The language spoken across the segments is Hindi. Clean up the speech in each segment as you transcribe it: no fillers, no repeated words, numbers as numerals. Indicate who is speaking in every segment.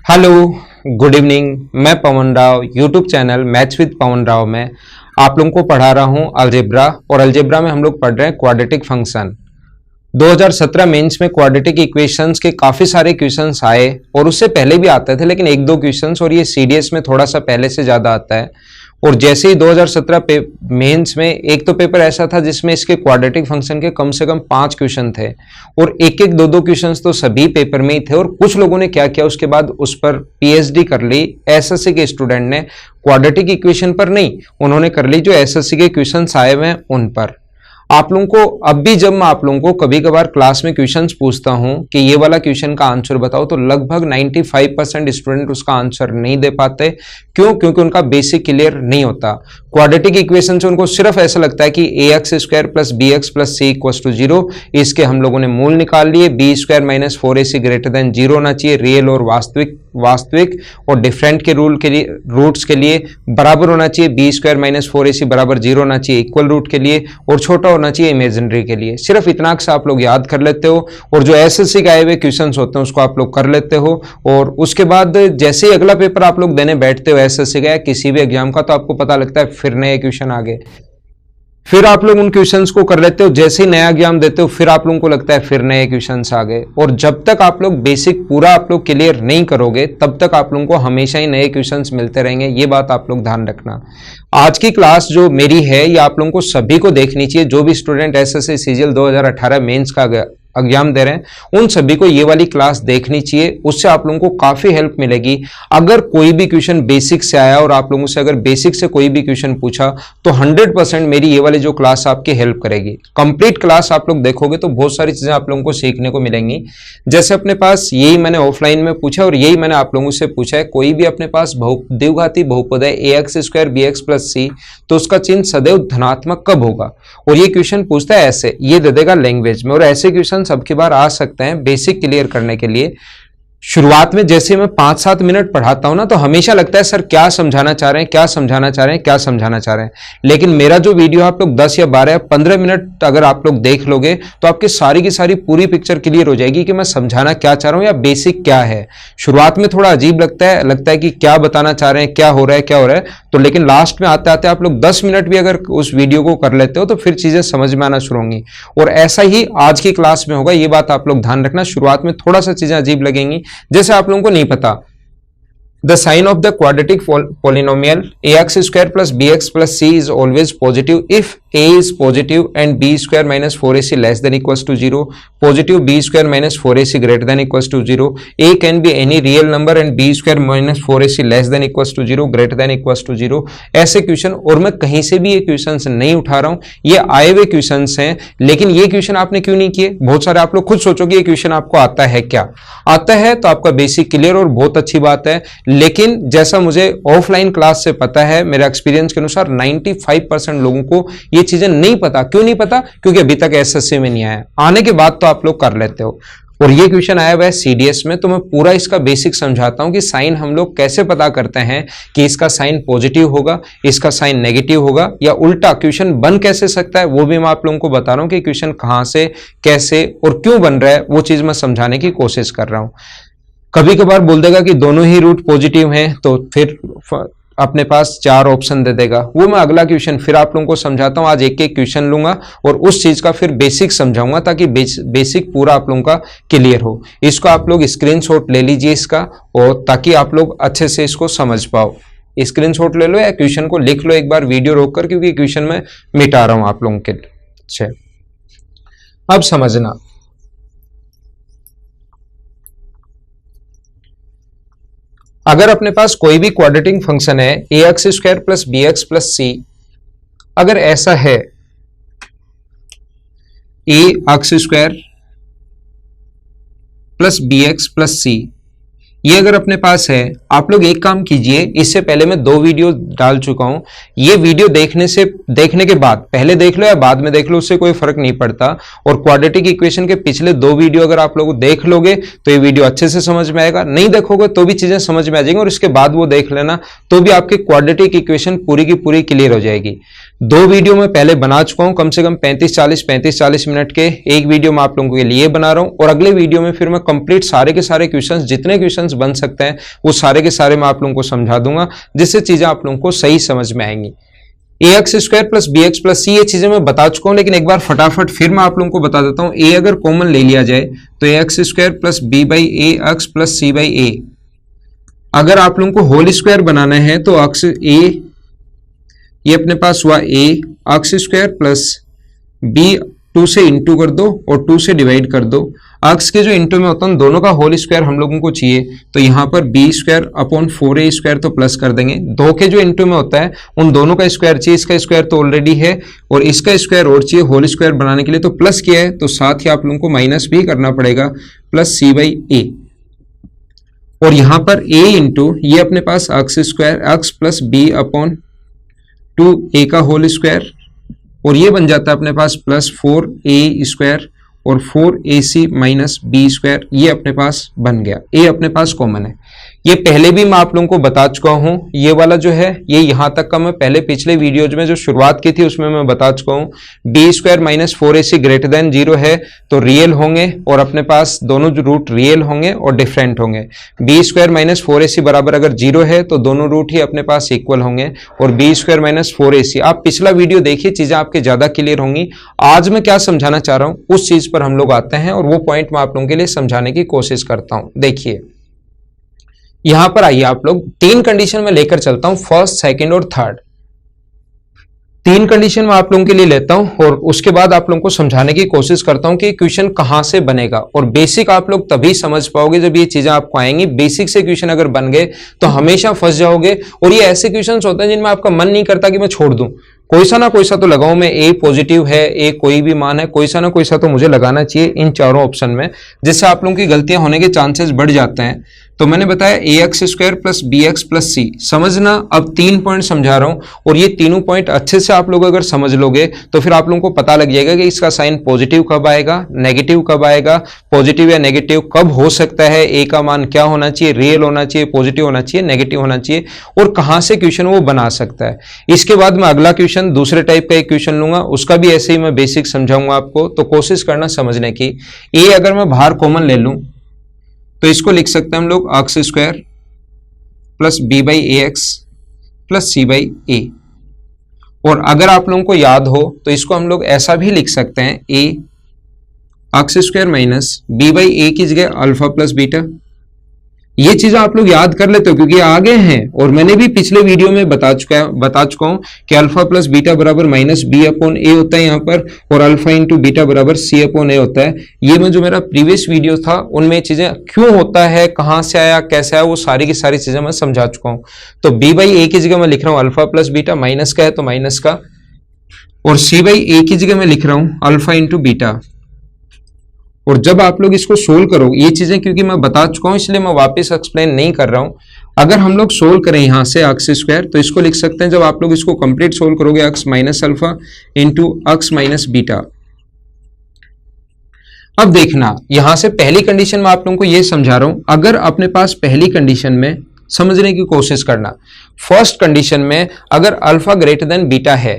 Speaker 1: Hello, good evening. मैं Pawan Rao, YouTube channel maths with Pawan Rao में आप लोगों को पढ़ा रहा हूं अलजेब्रा। और अलजेब्रा में हम लोग पढ़ रहे हैं क्वाड्रेटिक फंक्शन। 2017 मेंस में क्वाड्रेटिक इक्वेशंस के काफी सारे क्वेश्चंस आए और उससे पहले भी आते थे, लेकिन एक दो क्वेश्चंस, और ये सीडीएस में थोड़ा सा पहले से ज्यादा आता है। और जैसे ही 2017 मेंस में एक तो पेपर ऐसा था जिसमें इसके क्वाड्रेटिक फंक्शन के कम से कम 5 क्वेश्चन थे और एक एक दो क्वेश्चंस तो सभी पेपर में ही थे। और कुछ लोगों ने क्या किया, उसके बाद उस पर पीएचडी कर ली। एसएससी के स्टूडेंट ने क्वाड्रेटिक इक्वेशन पर नहीं, उन्होंने कर ली जो एसएससी के क्वेश्चंस आए हुए हैं उन पर। आप लोगों को अब भी जब मैं आप लोगों को कभी कभार क्लास में क्वेश्चंस पूछता हूं कि ये वाला क्वेश्चन का आंसर बताओ, तो लगभग 95% स्टूडेंट उसका आंसर नहीं दे पाते। क्यों? क्योंकि उनका बेसिक क्लियर नहीं होता। क्वाड्रेटिक इक्वेशन से उनको सिर्फ ऐसा लगता है कि ax² plus bx plus c equals to 0। इसके हम लोगों ने मूल निकाल लिए। b² minus 4ac greater than 0 होना चाहिए। रियल और वास्तविक और डिफरेंट के रूट्स के लिए बराबर होना चाहिए। b² माइनस 4ac बराबर 0 होना चाहिए इक्वल रूट के लिए, और छोटा होना चाहिए इमेजिनरी के लिए। सिर्फ इतना अक्सर आप लोग याद कर लेते हो और जो एसएससी के आए हुए क्वेश्चंस होते हैं उसको आप लोग कर लेते हो। और उसके बाद जैसे ही अगला पेपर आप लोग देने बैठते हो एसएससी का या किसी भी एग्जाम का, तो आपको पता लगता है फिर नए क्वेश्चन आ गए। फिर आप लोग उन क्वेश्चंस को कर लेते हो। जैसे ही नया एग्जाम देते हो फिर आप लोगों को लगता है फिर नए क्वेश्चंस आ गए। और जब तक आप लोग बेसिक पूरा आप लोग क्लियर नहीं करोगे तब तक आप लोगों को हमेशा ही नए क्वेश्चंस मिलते रहेंगे। ये बात आप लोग ध्यान रखना। आज की क्लास जो मेरी है ये आप लोगों को सभी को देखनी चाहिए। जो भी स्टूडेंट एसएससी सीजीएल 2018 मेंस का एग्जाम दे रहे हैं उन सभी को ये वाली क्लास देखनी चाहिए। उससे आप लोगों को काफी हेल्प मिलेगी। अगर कोई भी क्वेश्चन बेसिक से आया और आप लोगों से अगर बेसिक से कोई भी क्वेश्चन पूछा तो 100% मेरी ये वाली जो क्लास आपकी हेल्प करेगी। कंप्लीट क्लास आप लोग देखोगे तो बहुत सारी चीजें आप लोगों को सीखने को मिलेंगी। जैसे अपने पास यही मैंने ऑफलाइन में पूछा और यही मैंने आप लोगों से पूछा है, कोई भी अपने पास द्विघाती बहुपद है ax² bx प्लस c, तो उसका चिन्ह सदैव धनात्मक कब होगा। और ये क्वेश्चन पूछता है ऐसे, ये दे देगा लैंग्वेज में। और ऐसे क्वेश्चन सबकी बार आ सकते हैं बेसिक क्लियर करने के लिए। शुरुआत में जैसे मैं 5-7 मिनट पढ़ाता हूं ना तो हमेशा लगता है सर क्या समझाना चाह रहे हैं, क्या समझाना चाह रहे हैं, क्या समझाना चाह रहे हैं। लेकिन मेरा जो वीडियो आप लोग 10 या 12 या 15 मिनट अगर आप लोग देख लोगे तो आपकी सारी की सारी पूरी पिक्चर क्लियर हो जाएगी कि मैं समझाना क्या चाह रहा हूं या बेसिक क्या है। शुरुआत में थोड़ा अजीब लगता है कि क्या बताना चाह रहे हैं, क्या हो रहा है, तो लेकिन लास्ट में आते आते आप लोग 10 मिनट भी अगर उस वीडियो को कर लेते हो तो फिर चीजें समझ में आना शुरू होंगी। और ऐसा ही आज की क्लास में होगा, ये बात आप लोग ध्यान रखना। शुरुआत में थोड़ा सा चीजें अजीब लगेंगी, जैसे आप लोगों को नहीं पता the sign of the quadratic polynomial ax² plus bx plus c is always positive if a is positive and b² minus 4ac less than equals to 0, positive b² minus 4ac greater than equals to 0, a can be any real number and b² minus 4ac less than equals to 0 greater than equals to 0। ऐसे क्वेश्चन, और मैं कहीं से भी ये क्वेश्चन नहीं उठा रहा हूं, ये आए हुए क्वेश्चन हैं। लेकिन ये क्वेश्चन आपने क्यों नहीं किए? बहुत सारे आप लोग खुद सोचोगे ये क्वेश्चन आपको आता है क्या? आता है तो आपका बेसिक क्लियर और बहुत अच्छी बात है। लेकिन जैसा मुझे ऑफलाइन क्लास से पता है, मेरे एक्सपीरियंस के अनुसार 95% लोगों को ये चीजें नहीं पता। क्यों नहीं पता? क्योंकि अभी तक एसएससी में नहीं आया। आने के बाद तो आप लोग कर लेते हो। और ये क्वेश्चन आया हुआ है सीडीएस में, तो मैं पूरा इसका बेसिक समझाता हूं कि साइन हम लोग कैसे पता करते हैं कि इसका साइन पॉजिटिव होगा, इसका साइन नेगेटिव होगा, या उल्टा क्वेश्चन बन कैसे सकता है वो भी मैं आप लोगों को बता रहा हूं कि क्वेश्चन कहां से, कैसे और क्यों बन रहा है, वो चीज मैं समझाने की कोशिश कर रहा हूं। कभी कभार बोल देगा कि दोनों ही रूट पॉजिटिव हैं, तो फिर अपने पास 4 ऑप्शन दे देगा। वो मैं अगला क्वेश्चन फिर आप लोगों को समझाता हूं। आज एक एक क्वेश्चन लूंगा और उस चीज का फिर बेसिक समझाऊंगा ताकि बेसिक पूरा आप लोगों का क्लियर हो। इसको आप लोग स्क्रीनशॉट ले लीजिए इसका, और ताकि आप लोग अच्छे से इसको समझ पाओ। स्क्रीनशॉट ले लो या क्वेश्चन को लिख लो एक बार वीडियो रोककर, क्योंकि क्वेश्चन में मिटा रहा हूं आप लोगों के लिए। अच्छा, अब समझना। अगर अपने पास कोई भी क्वाड्रेटिक फंक्शन है ax² plus bx plus c, अगर ऐसा है ax² plus bx plus c, ये अगर अपने पास है, आप लोग एक काम कीजिए। इससे पहले मैं 2 वीडियो डाल चुका हूं। ये वीडियो देखने के बाद, पहले देख लो या बाद में देख लो, उससे कोई फर्क नहीं पड़ता। और क्वाड्रेटिक इक्वेशन के पिछले 2 वीडियो अगर आप लोग देख लोगे तो ये वीडियो अच्छे से समझ में आएगा। नहीं देखोगे तो भी चीजें समझ में आ जाएंगी, और इसके बाद वो देख लेना तो भी आपकी क्वाड्रेटिक इक्वेशन पूरी की पूरी क्लियर हो जाएगी। 2 वीडियो मैं पहले बना चुका हूं, कम से कम 35-40 मिनट के। एक वीडियो मैं आप लोगों के लिए बना रहा हूं, और अगले वीडियो में फिर मैं कंप्लीट सारे के सारे क्वेश्चंस, जितने क्वेश्चंस फंक्शंस बन सकते हैं, वो सारे के सारे मैं आप लोगों को समझा दूंगा, जिससे चीजें आप लोगों को सही समझ में आएंगी। ax square plus B X plus C, ये चीजें मैं बता चुका हूं, लेकिन एक बार फटाफट फिर मैं आप लोगों को बता देता हूं। a अगर कॉमन ले लिया जाए तो ax square plus B by A X plus C by A. अगर आप लोगों को होल स्क्वायर बनाना है तो अक्स a ये अपने पास हुआ a x square plus b 2 से इंटू कर दो और 2 से डिवाइड कर दो। अक्स के जो इंटू में होता है दोनों का होल स्क्वायर हम लोगों को चाहिए, तो यहां पर B square upon 4a square तो प्लस कर देंगे। दो के जो इंटू में होता है उन दोनों का स्क्वायर चाहिए, इसका स्क्वायर तो ऑलरेडी है और इसका स्क्वायर और चाहिए होल स्क्वायर बनाने के लिए, तो प्लस किया है तो साथ ही आप लोगों को माइनस भी करना पड़ेगा, प्लस सी बाई ए। और यहां पर a इंटू ये अपने पास अक्स स्क्वायर अक्स प्लस बी अपॉन 2a का होल स्क्वायर, और ये बन जाता है अपने पास प्लस 4a स्क्वायर और 4ac माइनस बी स्क्वायर, ये अपने पास बन गया। a अपने पास कॉमन है, ये पहले भी मैं आप लोगों को बता चुका हूं। ये वाला जो है ये यहां तक का मैं पहले पिछले वीडियोज में जो शुरुआत की थी उसमें मैं बता चुका हूं। B square minus 4ac greater than 0 है तो रियल होंगे और अपने पास दोनों जो रूट रियल होंगे और डिफरेंट होंगे। बी स्क्वायर माइनस 4ac बराबर अगर 0 है तो दोनों रूट ही अपने पास इक्वल होंगे और बी स्क्वायर माइनस 4ac। आप पिछला वीडियो देखिए, चीजें आपके ज्यादा क्लियर होंगी। आज मैं क्या समझाना चाह रहा हूं उस चीज पर हम लोग आते हैं और वो पॉइंट मैं आप लोगों के लिए समझाने की कोशिश करता हूं। देखिए यहां पर आइए, आप लोग तीन कंडीशन में लेकर चलता हूं, फर्स्ट सेकंड और थर्ड। तीन कंडीशन मैं आप लोगों के लिए लेता हूं और उसके बाद आप लोगों को समझाने की कोशिश करता हूं कि क्वेश्चन कहां से बनेगा। और बेसिक आप लोग तभी समझ पाओगे जब ये चीजें आपको आएंगी। बेसिक से क्वेश्चन अगर बन गए तो हमेशा फंस जाओगे, और ये ऐसे क्वेश्चन होते हैं जिनमें आपका मन नहीं करता कि मैं छोड़ दूं, कोई सा ना कोई सा तो लगाऊं मैं। ए पॉजिटिव है, ए कोई भी मान है, कोई सा ना कोई सा तो मुझे लगाना चाहिए इन चारों ऑप्शन में, जिससे आप लोगों की गलतियां होने के चांसेस बढ़ जाते हैं। तो मैंने बताया A X square plus B X plus C. समझना, अब 3 पॉइंट समझा रहा हूं और ये तीनों पॉइंट अच्छे से आप लोग अगर समझ लोगे तो फिर आप लोगों को पता लग जाएगा कि इसका साइन पॉजिटिव कब आएगा, नेगेटिव कब आएगा, पॉजिटिव या नेगेटिव कब हो सकता है, ए का मान क्या होना चाहिए, रियल होना चाहिए, पॉजिटिव होना चाहिए, नेगेटिव होना चाहिए, और कहां से क्वेश्चन वो बना सकता है। इसके बाद मैं अगला क्वेश्चन दूसरे टाइप का एक क्वेश्चन लूंगा, उसका भी ऐसे ही मैं बेसिक समझाऊंगा आपको, तो कोशिश करना समझने की। ए अगर मैं बाहर कॉमन ले लूं तो इसको लिख सकते हैं हम लोग ax square plus B by A X plus C by A. और अगर आप लोगों को याद हो तो इसको हम लोग ऐसा भी लिख सकते हैं, ए ax square minus B by ए की जगह अल्फा प्लस बीटा। ये चीजें आप लोग याद कर लेते हो क्योंकि आगे हैं, और मैंने भी पिछले वीडियो में बता चुका हूं कि अल्फा प्लस बीटा बराबर माइनस बी अपॉन ए होता है यहाँ पर, और अल्फा इंटू बीटा बराबर सी अपॉन ए होता है। ये मैं जो मेरा प्रीवियस वीडियो था उनमें चीजें क्यों होता है, कहां से आया, कैसे आया, वो सारी की सारी चीजें मैं समझा चुका हूं। तो बी बाई ए की जगह मैं लिख रहा हूं अल्फा प्लस बीटा, माइनस का है तो माइनस का, और सी बाई ए की जगह मैं लिख रहा हूं अल्फा इंटू बीटा। और जब आप लोग इसको सोल्व करो, ये चीजें क्योंकि मैं बता चुका हूं इसलिए मैं वापस एक्सप्लेन नहीं कर रहा हूं। अगर हम लोग सोल्व करें यहां से अक्स स्क्वायर तो इसको लिख सकते हैं, जब आप लोग इसको कंप्लीट सोल्व करोगे, x minus alpha into x minus beta. अब देखना, यहां से पहली कंडीशन में आप लोगों को यह समझा रहा हूं, अगर अपने पास पहली कंडीशन में समझने की कोशिश करना। फर्स्ट कंडीशन में अगर अल्फा ग्रेटर देन बीटा है,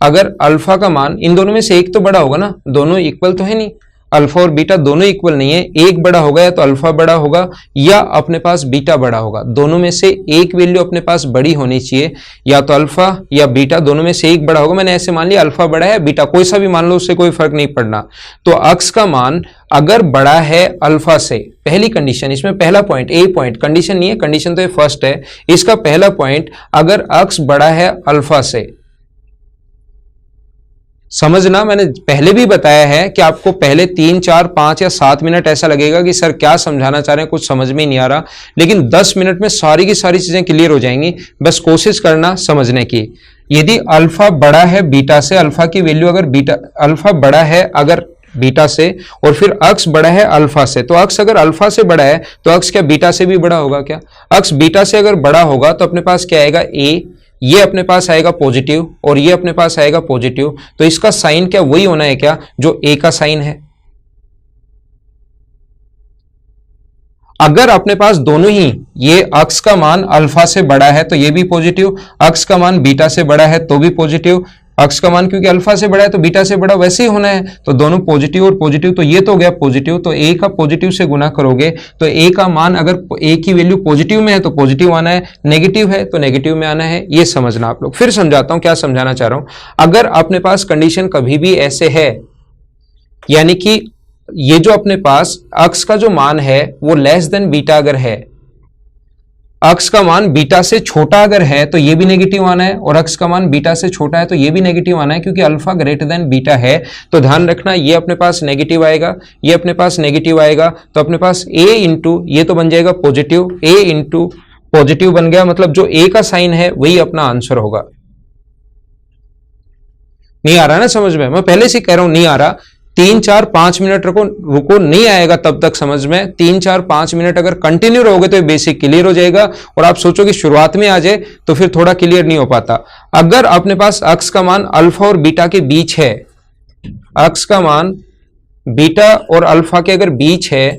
Speaker 1: अगर अल्फा का मान इन दोनों में से एक तो बड़ा होगा ना, दोनों इक्वल तो है नहीं, अल्फा और बीटा दोनों इक्वल नहीं है, एक बड़ा होगा या तो अल्फा बड़ा होगा या अपने पास बीटा बड़ा होगा, दोनों में से एक वैल्यू अपने पास बड़ी होनी चाहिए, या तो अल्फा या बीटा, दोनों में से एक बड़ा होगा। मैंने ऐसे मान लिया अल्फा बड़ा है, बीटा कोई सा भी मान लो, उससे कोई फर्क नहीं पड़ना। तो अक्स का मान अगर बड़ा है अल्फा से, पहली कंडीशन, इसमें पहला पॉइंट, ए पॉइंट, कंडीशन नहीं है, कंडीशन तो ये फर्स्ट है, इसका पहला पॉइंट, अगर अक्स बड़ा है अल्फा से। समझना, मैंने पहले भी बताया है कि आपको पहले 3, 4, 5 या 7 मिनट ऐसा लगेगा कि सर क्या समझाना चाह रहे हैं, कुछ समझ में नहीं आ रहा, लेकिन 10 मिनट में सारी की सारी चीजें क्लियर हो जाएंगी। बस कोशिश करना समझने की। यदि अल्फा बड़ा है बीटा से, अल्फा की वैल्यू अगर बीटा, अल्फा बड़ा है अगर बीटा से, और फिर अक्स बड़ा है अल्फा से, तो अक्स अगर अल्फा से बड़ा है तो अक्स क्या बीटा से भी बड़ा होगा क्या? अक्स बीटा से अगर बड़ा होगा तो अपने पास क्या आएगा, ए, ये अपने पास आएगा पॉजिटिव और ये अपने पास आएगा पॉजिटिव, तो इसका साइन क्या वही होना है क्या जो ए का साइन है? अगर अपने पास दोनों ही, ये अक्स का मान अल्फा से बड़ा है तो ये भी पॉजिटिव, अक्स का मान बीटा से बड़ा है तो भी पॉजिटिव, अक्स का मान क्योंकि अल्फा से बड़ा है तो बीटा से बड़ा वैसे ही होना है, तो दोनों पॉजिटिव और पॉजिटिव, तो ये तो हो गया पॉजिटिव, तो ए का पॉजिटिव से गुना करोगे तो ए का मान अगर ए की वैल्यू पॉजिटिव में है तो पॉजिटिव आना है, नेगेटिव है तो नेगेटिव में आना है, ये समझना आप लोग। फिर समझाता हूं क्या समझाना चाह रहा हूं। अगर अपने पास कंडीशन कभी भी ऐसे है, यानी कि ये जो अपने पास अक्स का जो मान है वो लेस देन बीटा अगर है, अक्स का मान बीटा से छोटा अगर है तो ये भी नेगेटिव आना है, और अक्स का मान बीटा से छोटा है तो ये भी नेगेटिव आना है, क्योंकि अल्फा ग्रेटर देन बीटा है। तो ध्यान रखना ये अपने पास नेगेटिव आएगा, ये अपने पास नेगेटिव आएगा, तो अपने पास a इंटू ये तो बन जाएगा पॉजिटिव, a इंटू पॉजिटिव बन गया, मतलब जो a का साइन है वही अपना आंसर होगा। नहीं आ रहा ना समझ में, मैं पहले से कह रहा हूं नहीं आ रहा, 3-4-5 मिनट रुको नहीं आएगा तब तक समझ में, 3-4-5 मिनट अगर कंटिन्यू रहोगे तो ये बेसिक क्लियर हो जाएगा, और आप सोचो कि शुरुआत में आ जाए तो फिर थोड़ा क्लियर नहीं हो पाता। अगर अपने पास अक्स का मान अल्फा और बीटा के बीच है, अक्स का मान बीटा और अल्फा के अगर बीच है,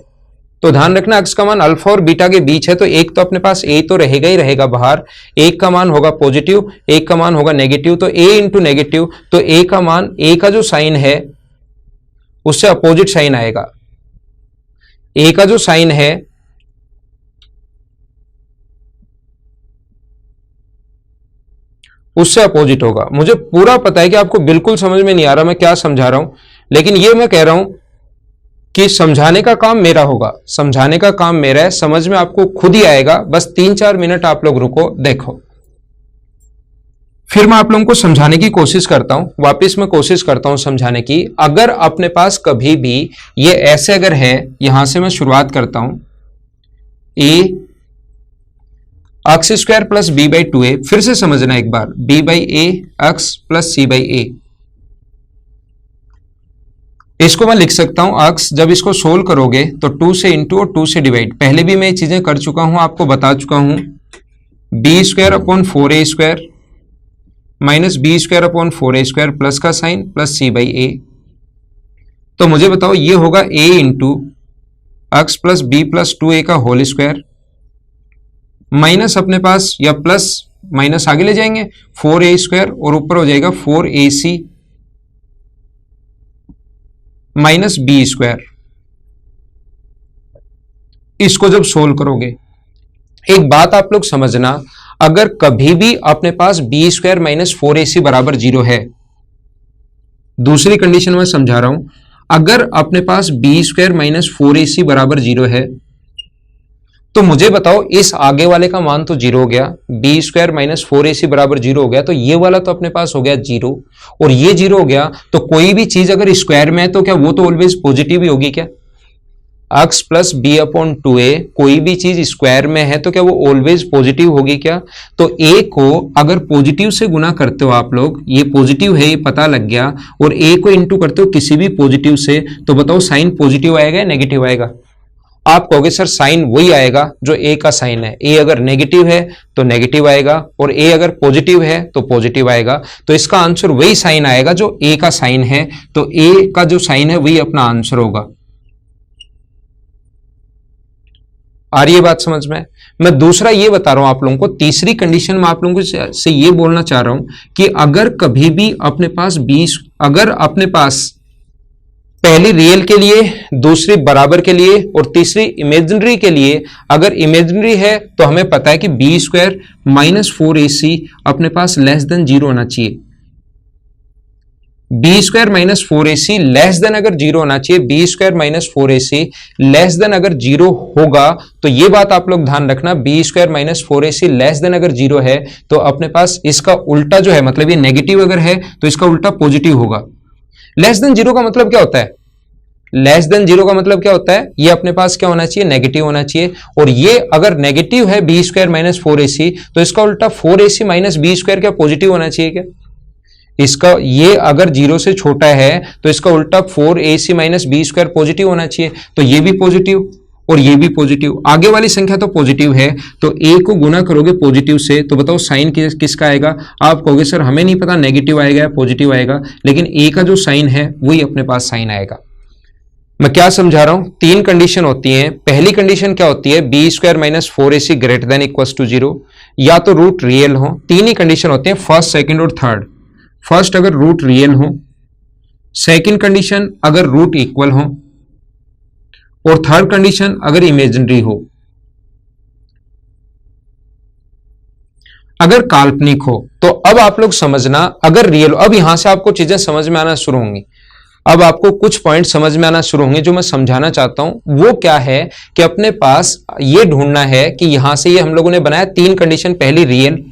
Speaker 1: तो ध्यान रखना अक्स का मान अल्फा और बीटा के बीच है, तो एक तो अपने पास ए तो रहेगा ही रहेगा बाहर, एक का मान होगा पॉजिटिव, एक का मान होगा नेगेटिव, तो ए इंटू नेगेटिव, तो ए का मान, ए का जो साइन है उससे अपोजिट साइन आएगा, ए का जो साइन है उससे अपोजिट होगा। मुझे पूरा पता है कि आपको बिल्कुल समझ में नहीं आ रहा मैं क्या समझा रहा हूं, लेकिन ये मैं कह रहा हूं कि समझाने का काम मेरा होगा, समझाने का काम मेरा है, समझ में आपको खुद ही आएगा, बस 3-4 मिनट आप लोग रुको, देखो। फिर मैं आप लोगों को समझाने की कोशिश करता हूं, वापस मैं कोशिश करता हूं समझाने की। अगर अपने पास कभी भी ये ऐसे अगर है, यहां से मैं शुरुआत करता हूं, A ax square plus B by 2a, फिर से समझना एक बार, b by A ax plus C by A, इसको मैं लिख सकता हूं अक्स, जब इसको सोल्व करोगे तो 2 से इंटू और 2 से डिवाइड, पहले भी मैं ये चीजें कर चुका हूं, आपको बता चुका हूं, B square upon 4a square minus B square upon 4a square plus का sign plus C by A. तो मुझे बताओ ये होगा a into x plus B plus 2a का होल स्क्वायर, माइनस अपने पास या प्लस माइनस आगे ले जाएंगे 4a स्क्वायर, और ऊपर हो जाएगा 4ac माइनस बी स्क्वायर। इसको जब सोल्व करोगे, एक बात आप लोग समझना, अगर कभी भी अपने पास बी स्क्वायर माइनस 4ac बराबर 0 है, दूसरी कंडीशन में समझा रहा हूं, अगर अपने पास बी स्क्वायर माइनस 4ac बराबर 0 है, तो मुझे बताओ इस आगे वाले का मान तो 0 हो गया, बी स्क्वायर माइनस 4ac बराबर 0 हो गया, तो ये वाला तो अपने पास हो गया 0, और ये 0 हो गया, तो कोई भी चीज अगर स्क्वायर में है तो क्या वो तो ऑलवेज पॉजिटिव ही होगी क्या? अक्स प्लस बी अपॉन 2a, कोई भी चीज स्क्वायर में है तो क्या वो ऑलवेज पॉजिटिव होगी क्या? तो a को अगर पॉजिटिव से गुना करते हो आप लोग, ये पॉजिटिव है ये पता लग गया, और a को इंटू करते हो किसी भी पॉजिटिव से, तो बताओ साइन पॉजिटिव आएगा या नेगेटिव आएगा? आप कहोगे सर साइन वही आएगा जो a का साइन है, a अगर नेगेटिव है तो नेगेटिव आएगा, और a अगर पॉजिटिव है तो पॉजिटिव आएगा, तो इसका आंसर वही साइन आएगा जो a का साइन है, तो a का जो साइन है वही अपना आंसर होगा। आ रही है बात समझ में? मैं दूसरा ये बता रहा हूं आप लोगों को, तीसरी कंडीशन में आप लोगों से ये बोलना चाह रहा हूं कि अगर कभी भी अपने पास 20, अगर अपने पास पहली रियल के लिए, दूसरी बराबर के लिए और तीसरी इमेजिनरी के लिए, अगर इमेजिनरी है तो हमें पता है कि बी स्क्वायर माइनस 4ac अपने पास लेस देन 0 होना चाहिए, B square minus 4ac less than अगर 0 होना चाहिए, B square minus 4ac less than अगर 0 होगा, तो ये बात आप लोग ध्यान रखना, B square minus 4ac less than अगर 0 है तो अपने पास इसका उल्टा जो है, मतलब ये नेगेटिव अगर है तो इसका उल्टा पॉजिटिव होगा। लेस देन 0 का मतलब क्या होता है? लेस देन 0 का मतलब क्या होता है? ये अपने पास क्या होना चाहिए? नेगेटिव होना चाहिए, और ये अगर नेगेटिव है बी स्क्वायर माइनस 4ac, तो इसका उल्टा 4ac माइनस बी स्क्वायर क्या पॉजिटिव होना चाहिए क्या? इसका ये अगर 0 से छोटा है तो इसका उल्टा 4ac minus B square positive होना चाहिए, तो ये भी पॉजिटिव और ये भी पॉजिटिव, आगे वाली संख्या तो पॉजिटिव है, तो a को गुना करोगे पॉजिटिव से, तो बताओ साइन किसका आएगा? आप कहोगे सर हमें नहीं पता नेगेटिव आएगा या पॉजिटिव आएगा, लेकिन a का जो साइन है वही अपने पास साइन आएगा। मैं क्या समझा रहा हूं? 3 कंडीशन होती हैं। पहली कंडीशन क्या होती है? B square minus 4ac greater than equal to 0, या तो रूट रियल हो, 3 ही कंडीशन होते हैं, फर्स्ट, सेकंड और थर्ड। फर्स्ट अगर रूट रियल हो, सेकंड कंडीशन अगर रूट इक्वल हो, और थर्ड कंडीशन अगर इमेजिनरी हो। अगर काल्पनिक हो तो अब आप लोग समझना, अगर रियल, अब यहां से आपको चीजें समझ में आना शुरू होंगी। अब आपको कुछ पॉइंट समझ में आना शुरू होंगे जो मैं समझाना चाहता हूं। वो क्या है कि अपने पास ये ढूंढना है कि यहां से ये हम लोगों ने बनाया तीन कंडीशन, पहली रियल,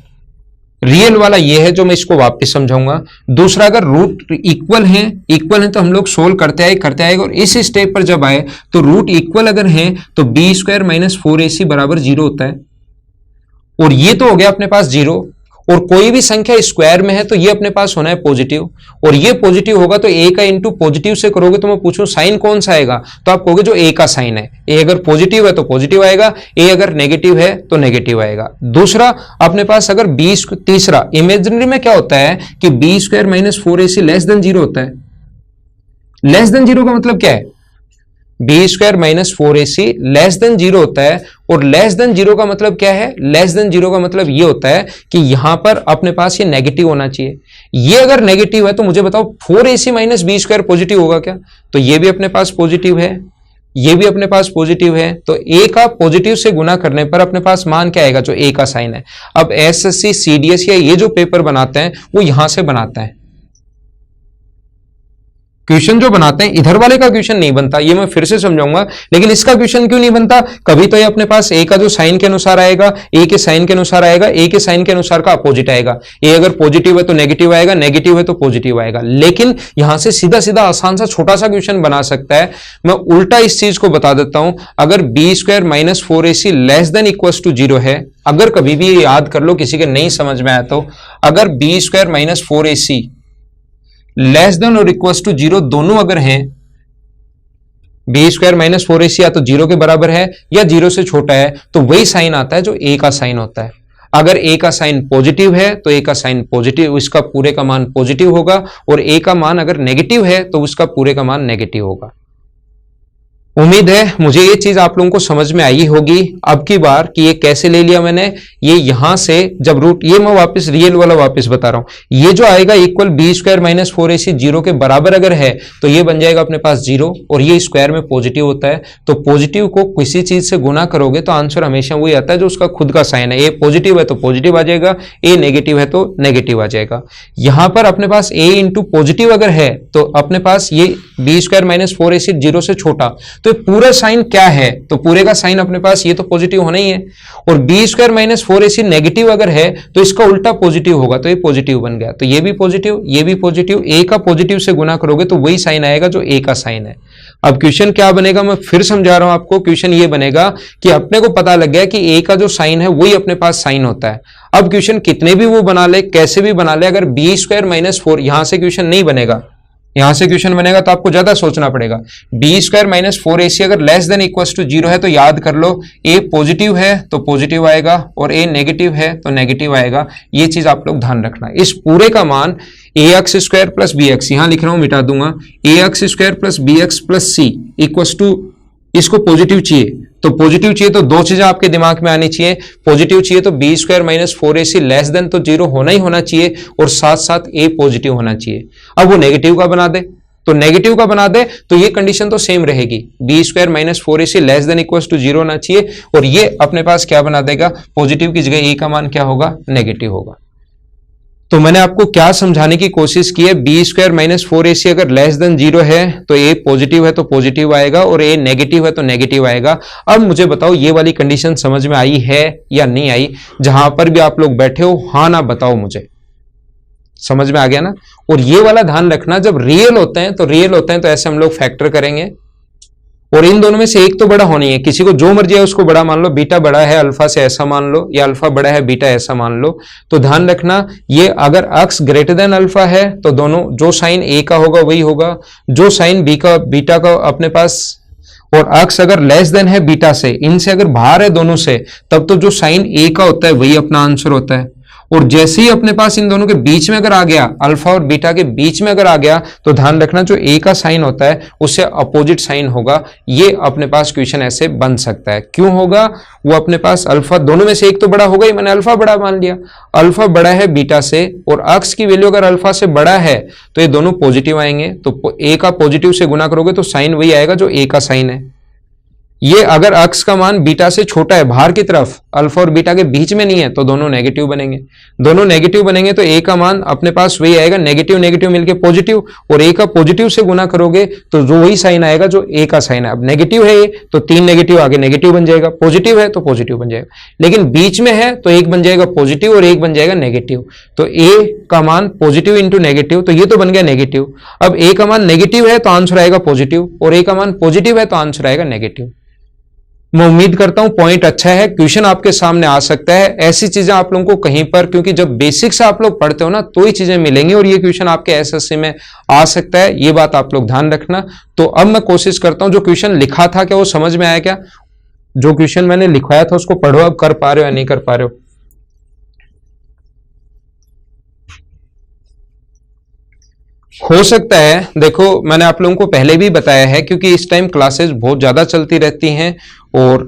Speaker 1: रियल वाला ये है जो मैं इसको वापस समझाऊंगा। दूसरा अगर रूट इक्वल है तो हम लोग सोल्व करते आए और इस स्टेप पर जब आए तो रूट इक्वल अगर है तो बी स्क्वायर माइनस 4ac बराबर 0 होता है। और ये तो हो गया अपने पास 0, और कोई भी संख्या स्क्वायर में है तो ये अपने पास होना है पॉजिटिव, और ये पॉजिटिव होगा तो ए का इंटू पॉजिटिव से करोगे तो मैं पूछूं साइन कौन सा आएगा, तो आप कहोगे जो ए का साइन है। ए अगर पॉजिटिव है तो पॉजिटिव आएगा, ए अगर नेगेटिव है तो नेगेटिव आएगा। दूसरा अपने पास अगर बी, तीसरा इमेजिनरी में क्या होता है कि B square minus 4ac less than 0 होता है। लेस देन 0 का मतलब क्या है, B square minus 4ac less than 0 होता है। और लेस देन 0 का मतलब क्या है, लेस देन 0 का मतलब ये होता है कि यहां पर अपने पास ये नेगेटिव होना चाहिए। ये अगर नेगेटिव है तो मुझे बताओ 4ac minus B square positive होगा क्या, तो ये भी अपने पास पॉजिटिव है, ये भी अपने पास पॉजिटिव है। तो ए का पॉजिटिव से गुना करने पर अपने पास मान क्या आएगा, जो ए का साइन है। अब एसएससी सीडीएस या ये जो पेपर बनाते हैं वो यहां से बनाते हैं, क्वेश्चन जो बनाते हैं इधर वाले का क्वेश्चन नहीं बनता, ये मैं फिर से समझाऊंगा। लेकिन इसका क्वेश्चन क्यों नहीं बनता, कभी तो ये अपने पास ए का जो साइन के अनुसार आएगा, ए के साइन के अनुसार आएगा, ए के साइन के अनुसार का अपोजिट आएगा। ए अगर पॉजिटिव है तो नेगेटिव आएगा, नेगेटिव है तो पॉजिटिव आएगा। लेकिन यहां से सीधा सीधा आसान सा छोटा सा क्वेश्चन बना सकता है। मैं उल्टा इस चीज को बता देता हूं, अगर B square minus 4ac less than equal to 0 है, अगर कभी भी याद कर लो किसी के नहीं समझ में आया तो, अगर B square minus 4ac less than और इक्वल टू 0 दोनों अगर हैं, बी स्क्वायर माइनस 4ac या तो 0 के बराबर है या 0 से छोटा है, तो वही साइन आता है जो ए का साइन होता है। अगर ए का साइन पॉजिटिव है तो ए का साइन पॉजिटिव, इसका पूरे का मान पॉजिटिव होगा, और ए का मान अगर नेगेटिव है तो उसका पूरे का मान नेगेटिव होगा। उम्मीद है मुझे ये चीज आप लोगों को समझ में आई होगी अब की बार कि ये कैसे ले लिया मैंने। ये यहां से जब रूट, ये मैं वापस रियल वाला वापस बता रहा हूं, ये जो आएगा equal B square minus 4ac 0 के बराबर अगर है तो ये बन जाएगा अपने पास 0, और ये स्क्वायर में पॉजिटिव होता है। तो पॉजिटिव को किसी चीज से गुना करोगे तो आंसर हमेशा वही आता है जो उसका खुद का साइन है। ए पॉजिटिव है तो पॉजिटिव आ जाएगा, ए नेगेटिव है तो नेगेटिव आ जाएगा। यहां पर अपने पास ए इंटू पॉजिटिव अगर है तो अपने पास ये बी स्क्वायर माइनस 4ac 0 से छोटा, तो पूरा साइन क्या है, तो पूरे का साइन अपने पास ये तो पॉजिटिव होना ही है। और B square minus 4ac negative अगर है तो इसका उल्टा पॉजिटिव होगा, तो ये पॉजिटिव बन गया। तो ये भी पॉजिटिव, ये भी पॉजिटिव, ए का पॉजिटिव से गुना करोगे तो वही साइन आएगा जो ए का साइन है। अब क्वेश्चन क्या बनेगा, मैं फिर समझा रहा हूं आपको। क्वेश्चन ये बनेगा कि अपने को पता लग गया कि ए का जो साइन है वही अपने पास साइन होता है। अब क्वेश्चन कितने भी वो बना ले, कैसे भी बना ले, अगर बी स्क्वायर माइनस 4 यहां से क्वेश्चन नहीं बनेगा, यहां से क्वेश्चन बनेगा तो आपको ज्यादा सोचना पड़ेगा। बी स्क्वायर माइनस 4ac अगर लेस देन इक्वल टू 0 है तो याद कर लो, ए पॉजिटिव है तो पॉजिटिव आएगा, और ए नेगेटिव है तो नेगेटिव आएगा। ये चीज आप लोग ध्यान रखना। इस पूरे का मान A X square plus B X, यहां लिख रहा हूं मिटा दूंगा, A X square plus B X plus C equal to, इसको पॉजिटिव चाहिए तो पॉजिटिव चाहिए तो दो चीजें आपके दिमाग में आनी चाहिए। पॉजिटिव चाहिए तो B square minus 4ac less than तो 0 होना ही होना चाहिए, और साथ साथ ए पॉजिटिव होना चाहिए। अब वो नेगेटिव का बना दे तो नेगेटिव का बना दे तो ये कंडीशन तो सेम रहेगी, B square minus 4ac less than equal to 0 होना चाहिए, और ये अपने पास क्या बना देगा, पॉजिटिव की जगह ए का मान क्या होगा, नेगेटिव होगा। तो मैंने आपको क्या समझाने की कोशिश की है, बी स्क्वायर माइनस 4ac अगर लेस देन 0 है तो ए पॉजिटिव है तो पॉजिटिव आएगा, और ए नेगेटिव है तो नेगेटिव आएगा। अब मुझे बताओ ये वाली कंडीशन समझ में आई है या नहीं आई, जहां पर भी आप लोग बैठे हो हाँ ना बताओ, मुझे समझ में आ गया ना। और ये वाला ध्यान रखना, जब रियल होते हैं तो ऐसे हम लोग फैक्टर करेंगे, और इन दोनों में से एक तो बड़ा होनी है, किसी को जो मर्जी है उसको बड़ा मान लो, बीटा बड़ा है अल्फा से ऐसा मान लो, या अल्फा बड़ा है बीटा ऐसा मान लो। तो ध्यान रखना, ये अगर अक्स ग्रेटर देन अल्फा है तो दोनों, जो साइन ए का होगा वही होगा, जो साइन बी का बीटा का अपने पास, और अक्स अगर लेस देन है बीटा से, इनसे अगर बाहर है दोनों से, तब तो जो साइन ए का होता है वही अपना आंसर होता है। और जैसे ही अपने पास इन दोनों के बीच में अगर आ गया, अल्फा और बीटा के बीच में अगर आ गया, तो ध्यान रखना जो ए का साइन होता है उससे अपोजिट साइन होगा। ये अपने पास क्वेश्चन ऐसे बन सकता है। क्यों होगा? वो अपने पास अल्फा, दोनों में से एक तो बड़ा होगा ही, मैंने अल्फा बड़ा मान लिया, अल्फा बड़ा है बीटा से, और अक्स की वैल्यू अगर अल्फा से बड़ा है तो ये दोनों पॉजिटिव आएंगे। तो ए का पॉजिटिव से गुना करोगे तो साइन वही आएगा जो ए का साइन है। ये अगर अक्स का मान बीटा से छोटा है, बाहर की तरफ, अल्फा और बीटा के बीच में नहीं है, तो दोनों नेगेटिव बनेंगे। दोनों नेगेटिव बनेंगे तो ए का मान अपने पास वही आएगा, नेगेटिव नेगेटिव मिलके पॉजिटिव, और ए का पॉजिटिव से गुना करोगे तो जो वही साइन आएगा जो ए का साइन है। अब नेगेटिव है ए तो 3 नेगेटिव आगे नेगेटिव बन जाएगा, पॉजिटिव है तो पॉजिटिव बन जाएगा, लेकिन बीच में है तो एक बन जाएगा पॉजिटिव और एक बन जाएगा नेगेटिव। तो ए का मान पॉजिटिव इंटू नेगेटिव, तो ये तो बन गया नेगेटिव। अब ए का मान नेगेटिव है तो आंसर आएगा पॉजिटिव, और ए का मान पॉजिटिव है तो आंसर आएगा नेगेटिव। मैं उम्मीद करता हूं पॉइंट अच्छा है, क्वेश्चन आपके सामने आ सकता है। ऐसी चीजें आप लोगों को कहीं पर, क्योंकि जब बेसिक से आप लोग पढ़ते हो ना तो ही चीजें मिलेंगी, और ये क्वेश्चन आपके एसएससी में आ सकता है, ये बात आप लोग ध्यान रखना। तो अब मैं कोशिश करता हूं, जो क्वेश्चन लिखा था क्या वो समझ में आया क्या? जो क्वेश्चन मैंने लिखवाया था उसको पढ़ो, अब कर पा रहे हो या नहीं कर पा रहे हो? हो सकता है, देखो मैंने आप लोगों को पहले भी बताया है, क्योंकि इस टाइम क्लासेस बहुत ज्यादा चलती रहती हैं, और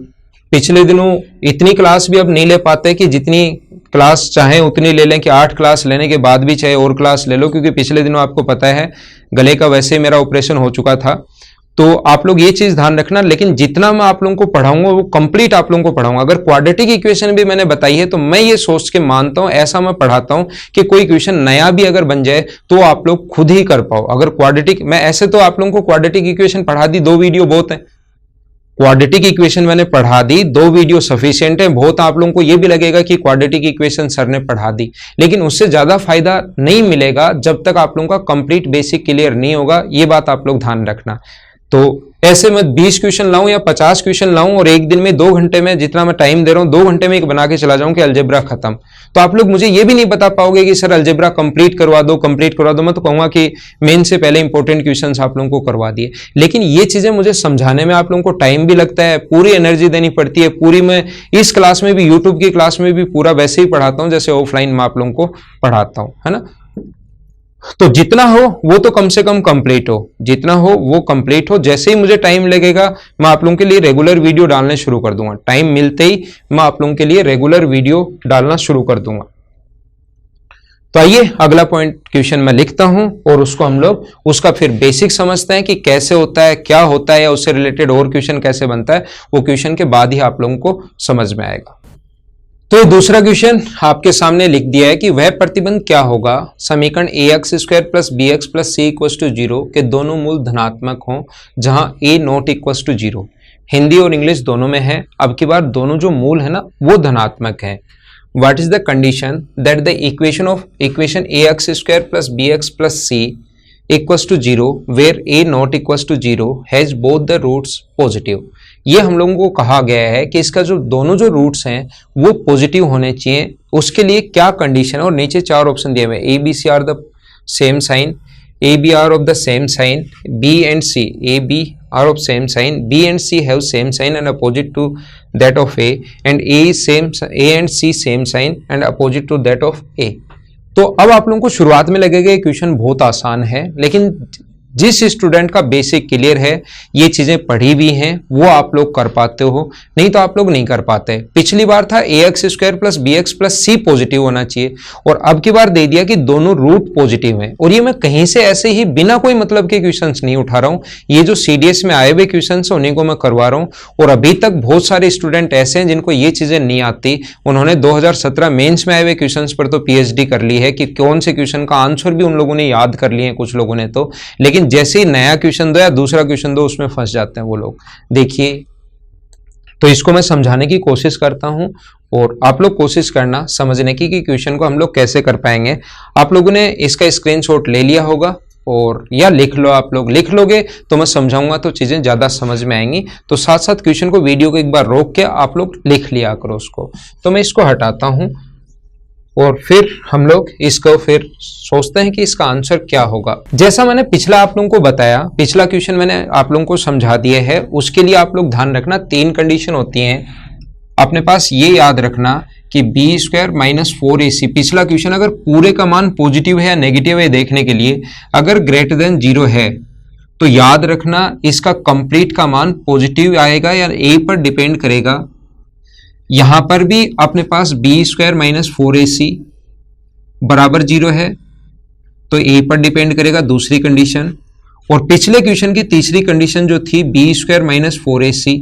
Speaker 1: पिछले दिनों इतनी क्लास भी अब नहीं ले पाते कि जितनी क्लास चाहे उतनी ले लें, कि 8 क्लास लेने के बाद भी चाहे और क्लास ले लो, क्योंकि पिछले दिनों आपको पता है गले का वैसे मेरा ऑपरेशन हो चुका था। तो आप लोग ये चीज ध्यान रखना, लेकिन जितना मैं आप लोगों को पढ़ाऊंगा वो कंप्लीट आप लोगों को पढ़ाऊंगा। अगर क्वाड्रेटिक इक्वेशन भी मैंने बताई है तो मैं ये सोच के मानता हूं, ऐसा मैं पढ़ाता हूं कि कोई क्वेश्चन नया भी अगर बन जाए तो आप लोग खुद ही कर पाओ। अगर क्वाड्रेटिक, मैं ऐसे तो आप लोगों को क्वाड्रेटिक इक्वेशन पढ़ा दी, 2 वीडियो बहुत है। क्वाड्रेटिक इक्वेशन मैंने पढ़ा दी, 2 वीडियो सफिशिएंट है बहुत। आप लोगों को यह भी लगेगा कि क्वाड्रेटिक इक्वेशन सर ने पढ़ा दी, लेकिन उससे ज्यादा फायदा नहीं मिलेगा जब तक आप लोगों का कंप्लीट बेसिक क्लियर नहीं होगा। ये बात आप लोग ध्यान रखना। तो ऐसे मैं 20 क्वेश्चन लाऊं या 50 क्वेश्चन लाऊं और एक दिन में 2 घंटे में, जितना मैं टाइम दे रहा हूं 2 घंटे में एक बना के चला जाऊं कि अलजेब्रा खत्म, तो आप लोग मुझे ये भी नहीं बता पाओगे कि सर अलजेब्रा कंप्लीट करवा दो, कंप्लीट करवा दो। मैं तो कहूंगा कि मेन से पहले इंपॉर्टेंट क्वेश्चंस आप लोगों को करवा दिए, लेकिन ये चीजें मुझे समझाने में आप लोगों को टाइम भी लगता है, पूरी एनर्जी देनी पड़ती है। पूरी मैं इस क्लास में भी, यूट्यूब की क्लास में भी पूरा वैसे ही पढ़ाता हूं जैसे ऑफलाइन में आप लोगों को पढ़ाता हूं, है ना। तो जितना हो वो तो कम से कम कंप्लीट हो, जितना हो वो कंप्लीट हो। जैसे ही मुझे टाइम लगेगा मैं आप लोगों के लिए रेगुलर वीडियो डालने शुरू कर दूंगा। टाइम मिलते ही मैं आप लोगों के लिए रेगुलर वीडियो डालना शुरू कर दूंगा। तो आइए अगला पॉइंट क्वेश्चन मैं लिखता हूं और उसको हम लोग उसका फिर बेसिक समझते हैं कि कैसे होता है, क्या होता है, या उससे रिलेटेड और क्वेश्चन कैसे बनता है, वो क्वेश्चन के बाद ही आप लोगों को समझ में आएगा। तो ये दूसरा क्वेश्चन आपके सामने लिख दिया है कि वह प्रतिबंध क्या होगा समीकरण ax² + bx + c = 0 के दोनों मूल धनात्मक हों जहां a ≠ 0। हिंदी और इंग्लिश दोनों में है। अब की बार दोनों जो मूल है ना वो धनात्मक है। What is the condition that the equation ax² + bx + c = 0 where a ≠ 0 has both the roots positive. ये हम लोगों को कहा गया है कि इसका जो दोनों जो रूट्स हैं वो पॉजिटिव होने चाहिए। उसके लिए क्या कंडीशन है, और नीचे 4 ऑप्शन दिए हुए हैं। A B C are the same sign, A B are of the same sign, B and C, A B are of same sign, B and C have same sign and opposite to that of A, and A and C same sign and opposite to that of A. तो अब आप लोगों को शुरुआत में लगेगा ये क्वेश्चन बहुत आसान है, लेकिन जिस स्टूडेंट का बेसिक क्लियर है, ये चीजें पढ़ी भी हैं, वो आप लोग कर पाते हो, नहीं तो आप लोग नहीं कर पाते। पिछली बार था ax² + bx + c पॉजिटिव होना चाहिए, और अब की बार दे दिया कि दोनों रूट पॉजिटिव हैं। और ये मैं कहीं से ऐसे ही बिना कोई मतलब के क्वेश्चंस नहीं उठा रहा हूं, ये जो सीडीएस में आए हुए क्वेश्चंस उन्हीं को मैं करवा रहा हूं। और अभी तक बहुत सारे स्टूडेंट ऐसे हैं जिनको ये चीजें नहीं आती, उन्होंने 2017 मेंस में आए हुए क्वेश्चंस पर तो पीएचडी कर ली है कि कौन से क्वेश्चन का आंसर भी उन लोगों ने याद कर लिए हैं, कुछ लोगों ने तो, लेकिन जैसे ही नया क्वेश्चन दो या दूसरा क्वेश्चन दो उसमें फंस जाते हैं वो लोग। देखिए, तो इसको मैं समझाने की कोशिश करता हूं और आप लोग कोशिश करना समझने की कि क्वेश्चन को हम लोग कैसे कर पाएंगे। आप लोगों ने इसका स्क्रीनशॉट ले लिया होगा और या लिख लो, आप लोग लिख लोगे तो मैं समझाऊंगा तो चीजें ज्यादा समझ में आएंगी। तो साथ साथ क्वेश्चन को वीडियो को एक बार रोक के आप लोग लिख लिया करो उसको। तो मैं इसको हटाता हूं और फिर हम लोग इसको फिर सोचते हैं कि इसका आंसर क्या होगा। जैसा मैंने पिछला आप लोगों को बताया, पिछला क्वेश्चन मैंने आप लोगों को समझा दिया है, उसके लिए आप लोग ध्यान रखना 3 कंडीशन होती हैं। अपने पास ये याद रखना कि बी स्क्वायर माइनस 4ac, पिछला क्वेश्चन अगर पूरे का मान पॉजिटिव है या नेगेटिव है देखने के लिए अगर ग्रेटर देन 0 है तो याद रखना इसका कंप्लीट का मान पॉजिटिव आएगा या ए पर डिपेंड करेगा। यहां पर भी अपने पास बी स्क्वायर माइनस 4ac बराबर 0 है तो ए पर डिपेंड करेगा दूसरी कंडीशन। और पिछले क्वेश्चन की तीसरी कंडीशन जो थी b square minus 4ac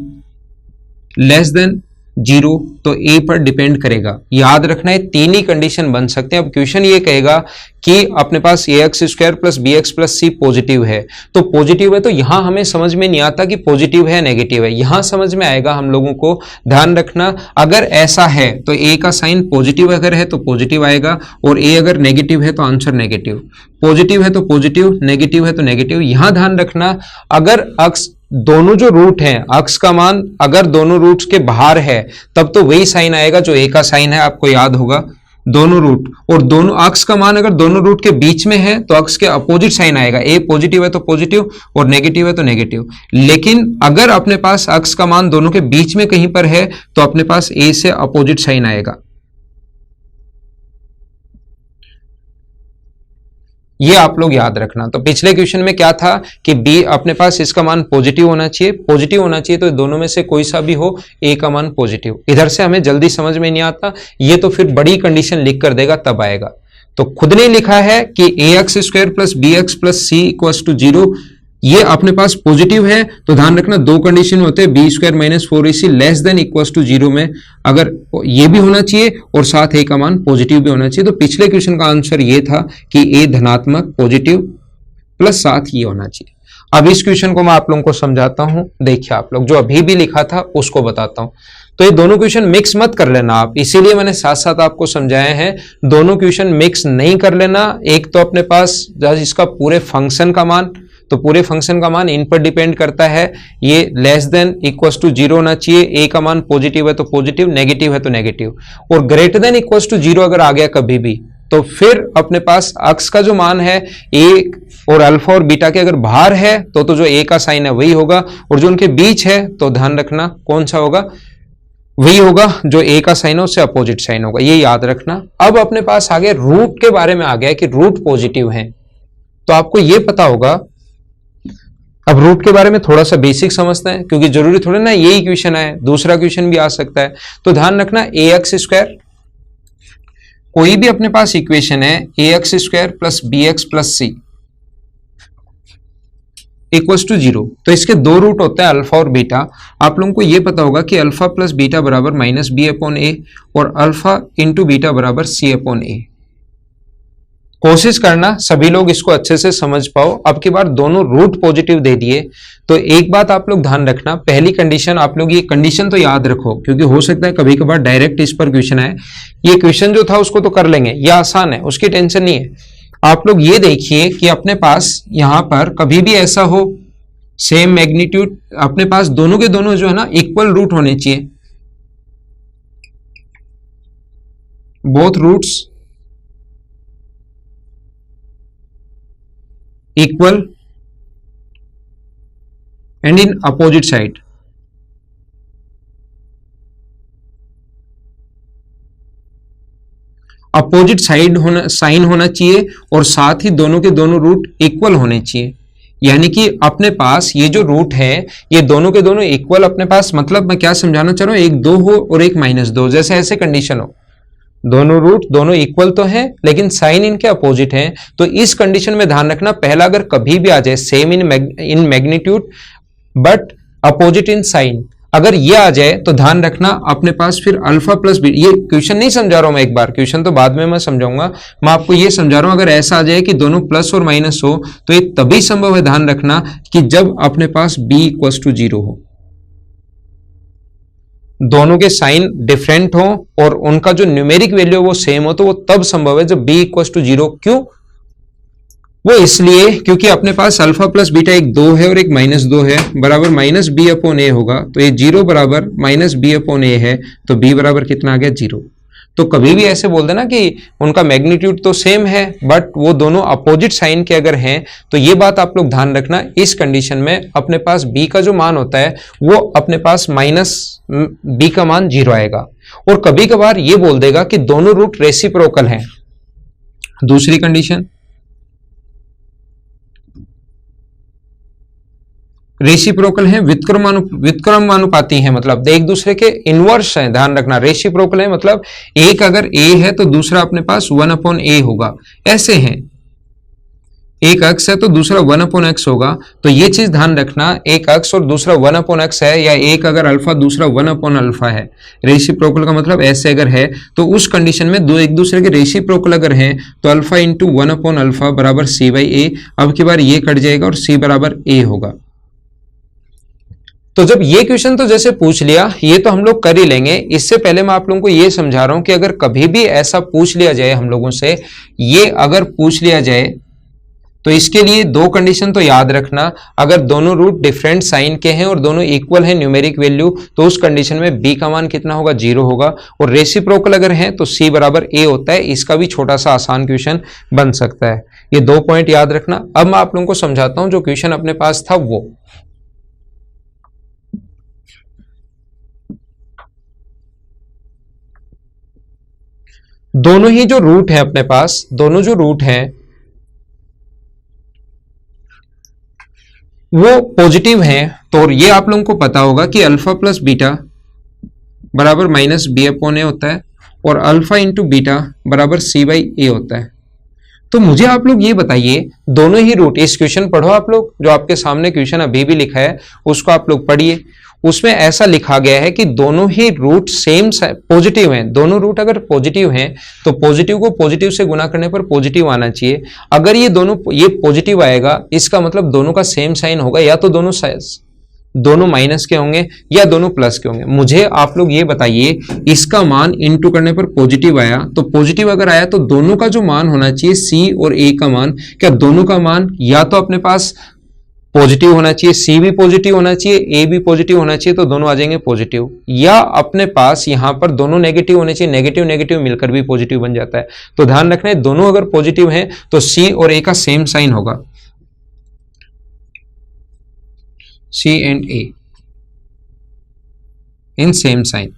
Speaker 1: less than 0 तो ए पर डिपेंड करेगा। याद रखना है तीन ही कंडीशन बन सकते हैं। अब क्वेश्चन ये कहेगा कि अपने पास ax square plus B X plus C positive है, तो पॉजिटिव है तो यहां हमें समझ में नहीं आता कि पॉजिटिव है नेगेटिव है, यहां समझ में आएगा हम लोगों को। ध्यान रखना अगर ऐसा है तो ए का साइन पॉजिटिव अगर है तो पॉजिटिव आएगा और ए अगर नेगेटिव है तो आंसर नेगेटिव। पॉजिटिव है तो पॉजिटिव, नेगेटिव है तो नेगेटिव। यहां ध्यान रखना अगर अक्स दोनों जो रूट हैं अक्स का मान अगर दोनों रूट्स के बाहर है तब तो वही साइन आएगा जो ए का साइन है, आपको याद होगा। दोनों रूट और दोनों अक्स का मान अगर दोनों रूट के बीच में है तो अक्स के अपोजिट साइन आएगा। ए पॉजिटिव है तो पॉजिटिव और नेगेटिव है तो नेगेटिव। लेकिन अगर अपने पास अक्स का मान दोनों के बीच में कहीं पर है तो अपने पास ए से अपोजिट साइन आएगा। ये आप लोग याद रखना। तो पिछले क्वेश्चन में क्या था कि बी अपने पास इसका मान पॉजिटिव होना चाहिए, पॉजिटिव होना चाहिए तो दोनों में से कोई सा भी हो ए का मान पॉजिटिव। इधर से हमें जल्दी समझ में नहीं आता, ये तो फिर बड़ी कंडीशन लिख कर देगा तब आएगा। तो खुद ने लिखा है कि A X square plus B X plus C equals to 0, ये अपने पास पॉजिटिव है तो ध्यान रखना दो कंडीशन होते हैं b square minus 4ac less than equals to 0 में अगर ये भी होना चाहिए और साथ ए का मान पॉजिटिव भी होना चाहिए। तो पिछले क्वेश्चन का आंसर ये था कि ए धनात्मक पॉजिटिव प्लस साथ ये होना चाहिए। अब इस क्वेश्चन को मैं आप लोगों को समझाता हूं, देखिए आप लोग जो अभी भी लिखा था उसको बताता हूं। तो ये दोनों क्वेश्चन मिक्स मत कर लेना आप, इसीलिए मैंने साथ साथ आपको समझाए हैं। दोनों क्वेश्चन मिक्स नहीं कर लेना। एक तो अपने पास इसका पूरे फंक्शन का मान, तो पूरे फंक्शन का मान इन पर डिपेंड करता है, ये लेस देन इक्वल्स टू 0 होना चाहिए। ए का मान पॉजिटिव है तो पॉजिटिव, नेगेटिव है तो नेगेटिव। और ग्रेटर देन इक्वल्स टू 0 अगर आ गया कभी भी तो फिर अपने पास अक्स का जो मान है ए और अल्फा और बीटा के अगर बाहर है तो जो ए का साइन है वही होगा, और जो उनके बीच है तो ध्यान रखना कौन सा होगा, वही होगा जो ए का साइन है उससे अपोजिट साइन होगा, ये याद रखना। अब अपने पास आगे रूट के बारे में आ गया कि रूट पॉजिटिव है, तो आपको ये पता होगा। अब रूट के बारे में थोड़ा सा बेसिक समझते हैं क्योंकि जरूरी थोड़ा ना यही क्वेश्चन है, दूसरा क्वेश्चन भी आ सकता है। तो ध्यान रखना ए एक्स स्क्वायर, कोई भी अपने पास इक्वेशन है A X square plus B X plus C equals to 0, तो इसके दो रूट होते हैं अल्फा और बीटा। आप लोगों को यह पता होगा कि अल्फा प्लस बीटा बराबर माइनस बी अपॉन ए और अल्फा इंटू बीटा बराबर सी अपॉन ए। कोशिश करना सभी लोग इसको अच्छे से समझ पाओ। अब की बार दोनों रूट पॉजिटिव दे दिए तो एक बात आप लोग ध्यान रखना, पहली कंडीशन आप लोग ये कंडीशन तो याद रखो क्योंकि हो सकता है कभी कभार डायरेक्ट इस पर क्वेश्चन आए। ये क्वेश्चन जो था उसको तो कर लेंगे, ये आसान है, उसकी टेंशन नहीं है। आप लोग ये देखिए कि अपने पास यहां पर कभी भी ऐसा हो सेम मैग्नीट्यूड, अपने पास दोनों के दोनों जो है ना इक्वल रूट होने चाहिए, both roots equal and in opposite side। Opposite side होना साइन होना चाहिए और साथ ही दोनों के दोनों रूट इक्वल होने चाहिए। यानी कि अपने पास ये जो रूट है ये दोनों के दोनों इक्वल अपने पास, मतलब मैं क्या समझाना चाह रहा हूं, एक 2 हो और एक -2, जैसे ऐसे कंडीशन हो, दोनों रूट दोनों इक्वल तो हैं लेकिन साइन इनके अपोजिट हैं। तो इस कंडीशन में ध्यान रखना पहला अगर कभी भी आ जाए same in magnitude but opposite in sign, अगर ये आ जाए तो ध्यान रखना अपने पास फिर अल्फा प्लस बी, ये क्वेश्चन नहीं समझा रहा हूं मैं, एक बार क्वेश्चन तो बाद में मैं समझाऊंगा, मैं आपको ये समझा रहा हूं। अगर ऐसा आ जाए कि दोनों प्लस और माइनस हो तो ये तभी संभव है, ध्यान रखना, कि जब अपने पास b इक्वल्स टू 0 हो, दोनों के साइन डिफरेंट हो और उनका जो न्यूमेरिक वैल्यू वो सेम हो, तो वो तब संभव है जब b इक्वल्स टू 0। क्यों? वो इसलिए क्योंकि अपने पास अल्फा प्लस बीटा एक 2 है और एक -2 है, बराबर माइनस बी अपॉन ए होगा, तो ये 0 बराबर माइनस बी अपॉन ए है, तो b बराबर कितना आ गया 0। तो कभी भी ऐसे बोल देना कि उनका मैग्नीट्यूड तो सेम है बट वो दोनों अपोजिट साइन के अगर हैं, तो ये बात आप लोग ध्यान रखना। इस कंडीशन में अपने पास b का जो मान होता है वो अपने पास माइनस b का मान 0 आएगा। और कभी कभार ये बोल देगा कि दोनों रूट रेसिप्रोकल हैं। दूसरी कंडीशन, रेसिप्रोकल है, व्युत्क्रमानुपाती है, मतलब एक दूसरे के इनवर्स है। ध्यान रखना, रेसिप्रोकल है मतलब एक अगर a है तो दूसरा अपने पास 1/a होगा, ऐसे हैं। एक अक्ष है तो दूसरा 1/x होगा, तो ये चीज ध्यान रखना, एक अक्ष और दूसरा 1/x है, या एक अगर अल्फा दूसरा 1/अल्फा है। रेसिप्रोकल का मतलब ऐसे अगर है तो उस कंडीशन में दो एक दूसरे के रेसिप्रोकल अगर हैं तो अल्फा इंटू 1/अल्फा बराबर c/a। अब की बार ये कट जाएगा और c बराबर a होगा। तो जब ये क्वेश्चन तो जैसे पूछ लिया, ये तो हम लोग कर ही लेंगे। इससे पहले मैं आप लोगों को ये समझा रहा हूं कि अगर कभी भी ऐसा पूछ लिया जाए हम लोगों से, ये अगर पूछ लिया जाए तो इसके लिए दो कंडीशन तो याद रखना। अगर दोनों रूट डिफरेंट साइन के हैं और दोनों इक्वल हैं न्यूमेरिक वैल्यू, तो उस कंडीशन में b का मान कितना होगा, 0 होगा। और रेसिप्रोकल अगर है तो c बराबर a होता है। इसका भी छोटा सा आसान क्वेश्चन बन सकता है। ये दो पॉइंट याद रखना। अब मैं आप लोगों को समझाता हूं जो क्वेश्चन अपने पास था वो। दोनों ही जो रूट है अपने पास, दोनों जो रूट हैं वो पॉजिटिव हैं। तो ये आप लोगों को पता होगा कि अल्फा प्लस बीटा बराबर माइनस b/a होता है और अल्फा इंटू बीटा बराबर c/a होता है। तो मुझे आप लोग ये बताइए, दोनों ही रूट, इस क्वेश्चन पढ़ो आप लोग, जो आपके सामने क्वेश्चन अभी भी लिखा है उसको आप लोग पढ़िए। उसमें ऐसा लिखा गया है कि दोनों ही रूट सेम पॉजिटिव हैं। दोनों रूट अगर पॉजिटिव हैं तो पॉजिटिव को पॉजिटिव से गुना करने पर पॉजिटिव आना चाहिए। अगर ये दोनों ये पॉजिटिव आएगा, इसका मतलब दोनों का सेम साइन होगा, या तो दोनों माइनस के होंगे या दोनों प्लस के होंगे। मुझे आप लोग ये बताइए, इसका मान इनटू करने पर पॉजिटिव आया, तो पॉजिटिव अगर आया तो दोनों का जो मान होना चाहिए सी और ए का मान, क्या दोनों का मान या तो अपने पास पॉजिटिव होना चाहिए, सी भी पॉजिटिव होना चाहिए, ए भी पॉजिटिव होना चाहिए, तो दोनों आ जाएंगे पॉजिटिव। या अपने पास यहां पर दोनों नेगेटिव होने चाहिए, नेगेटिव नेगेटिव मिलकर भी पॉजिटिव बन जाता है। तो ध्यान रखना है, दोनों अगर पॉजिटिव हैं तो सी और ए का सेम साइन होगा, C and A in same sign.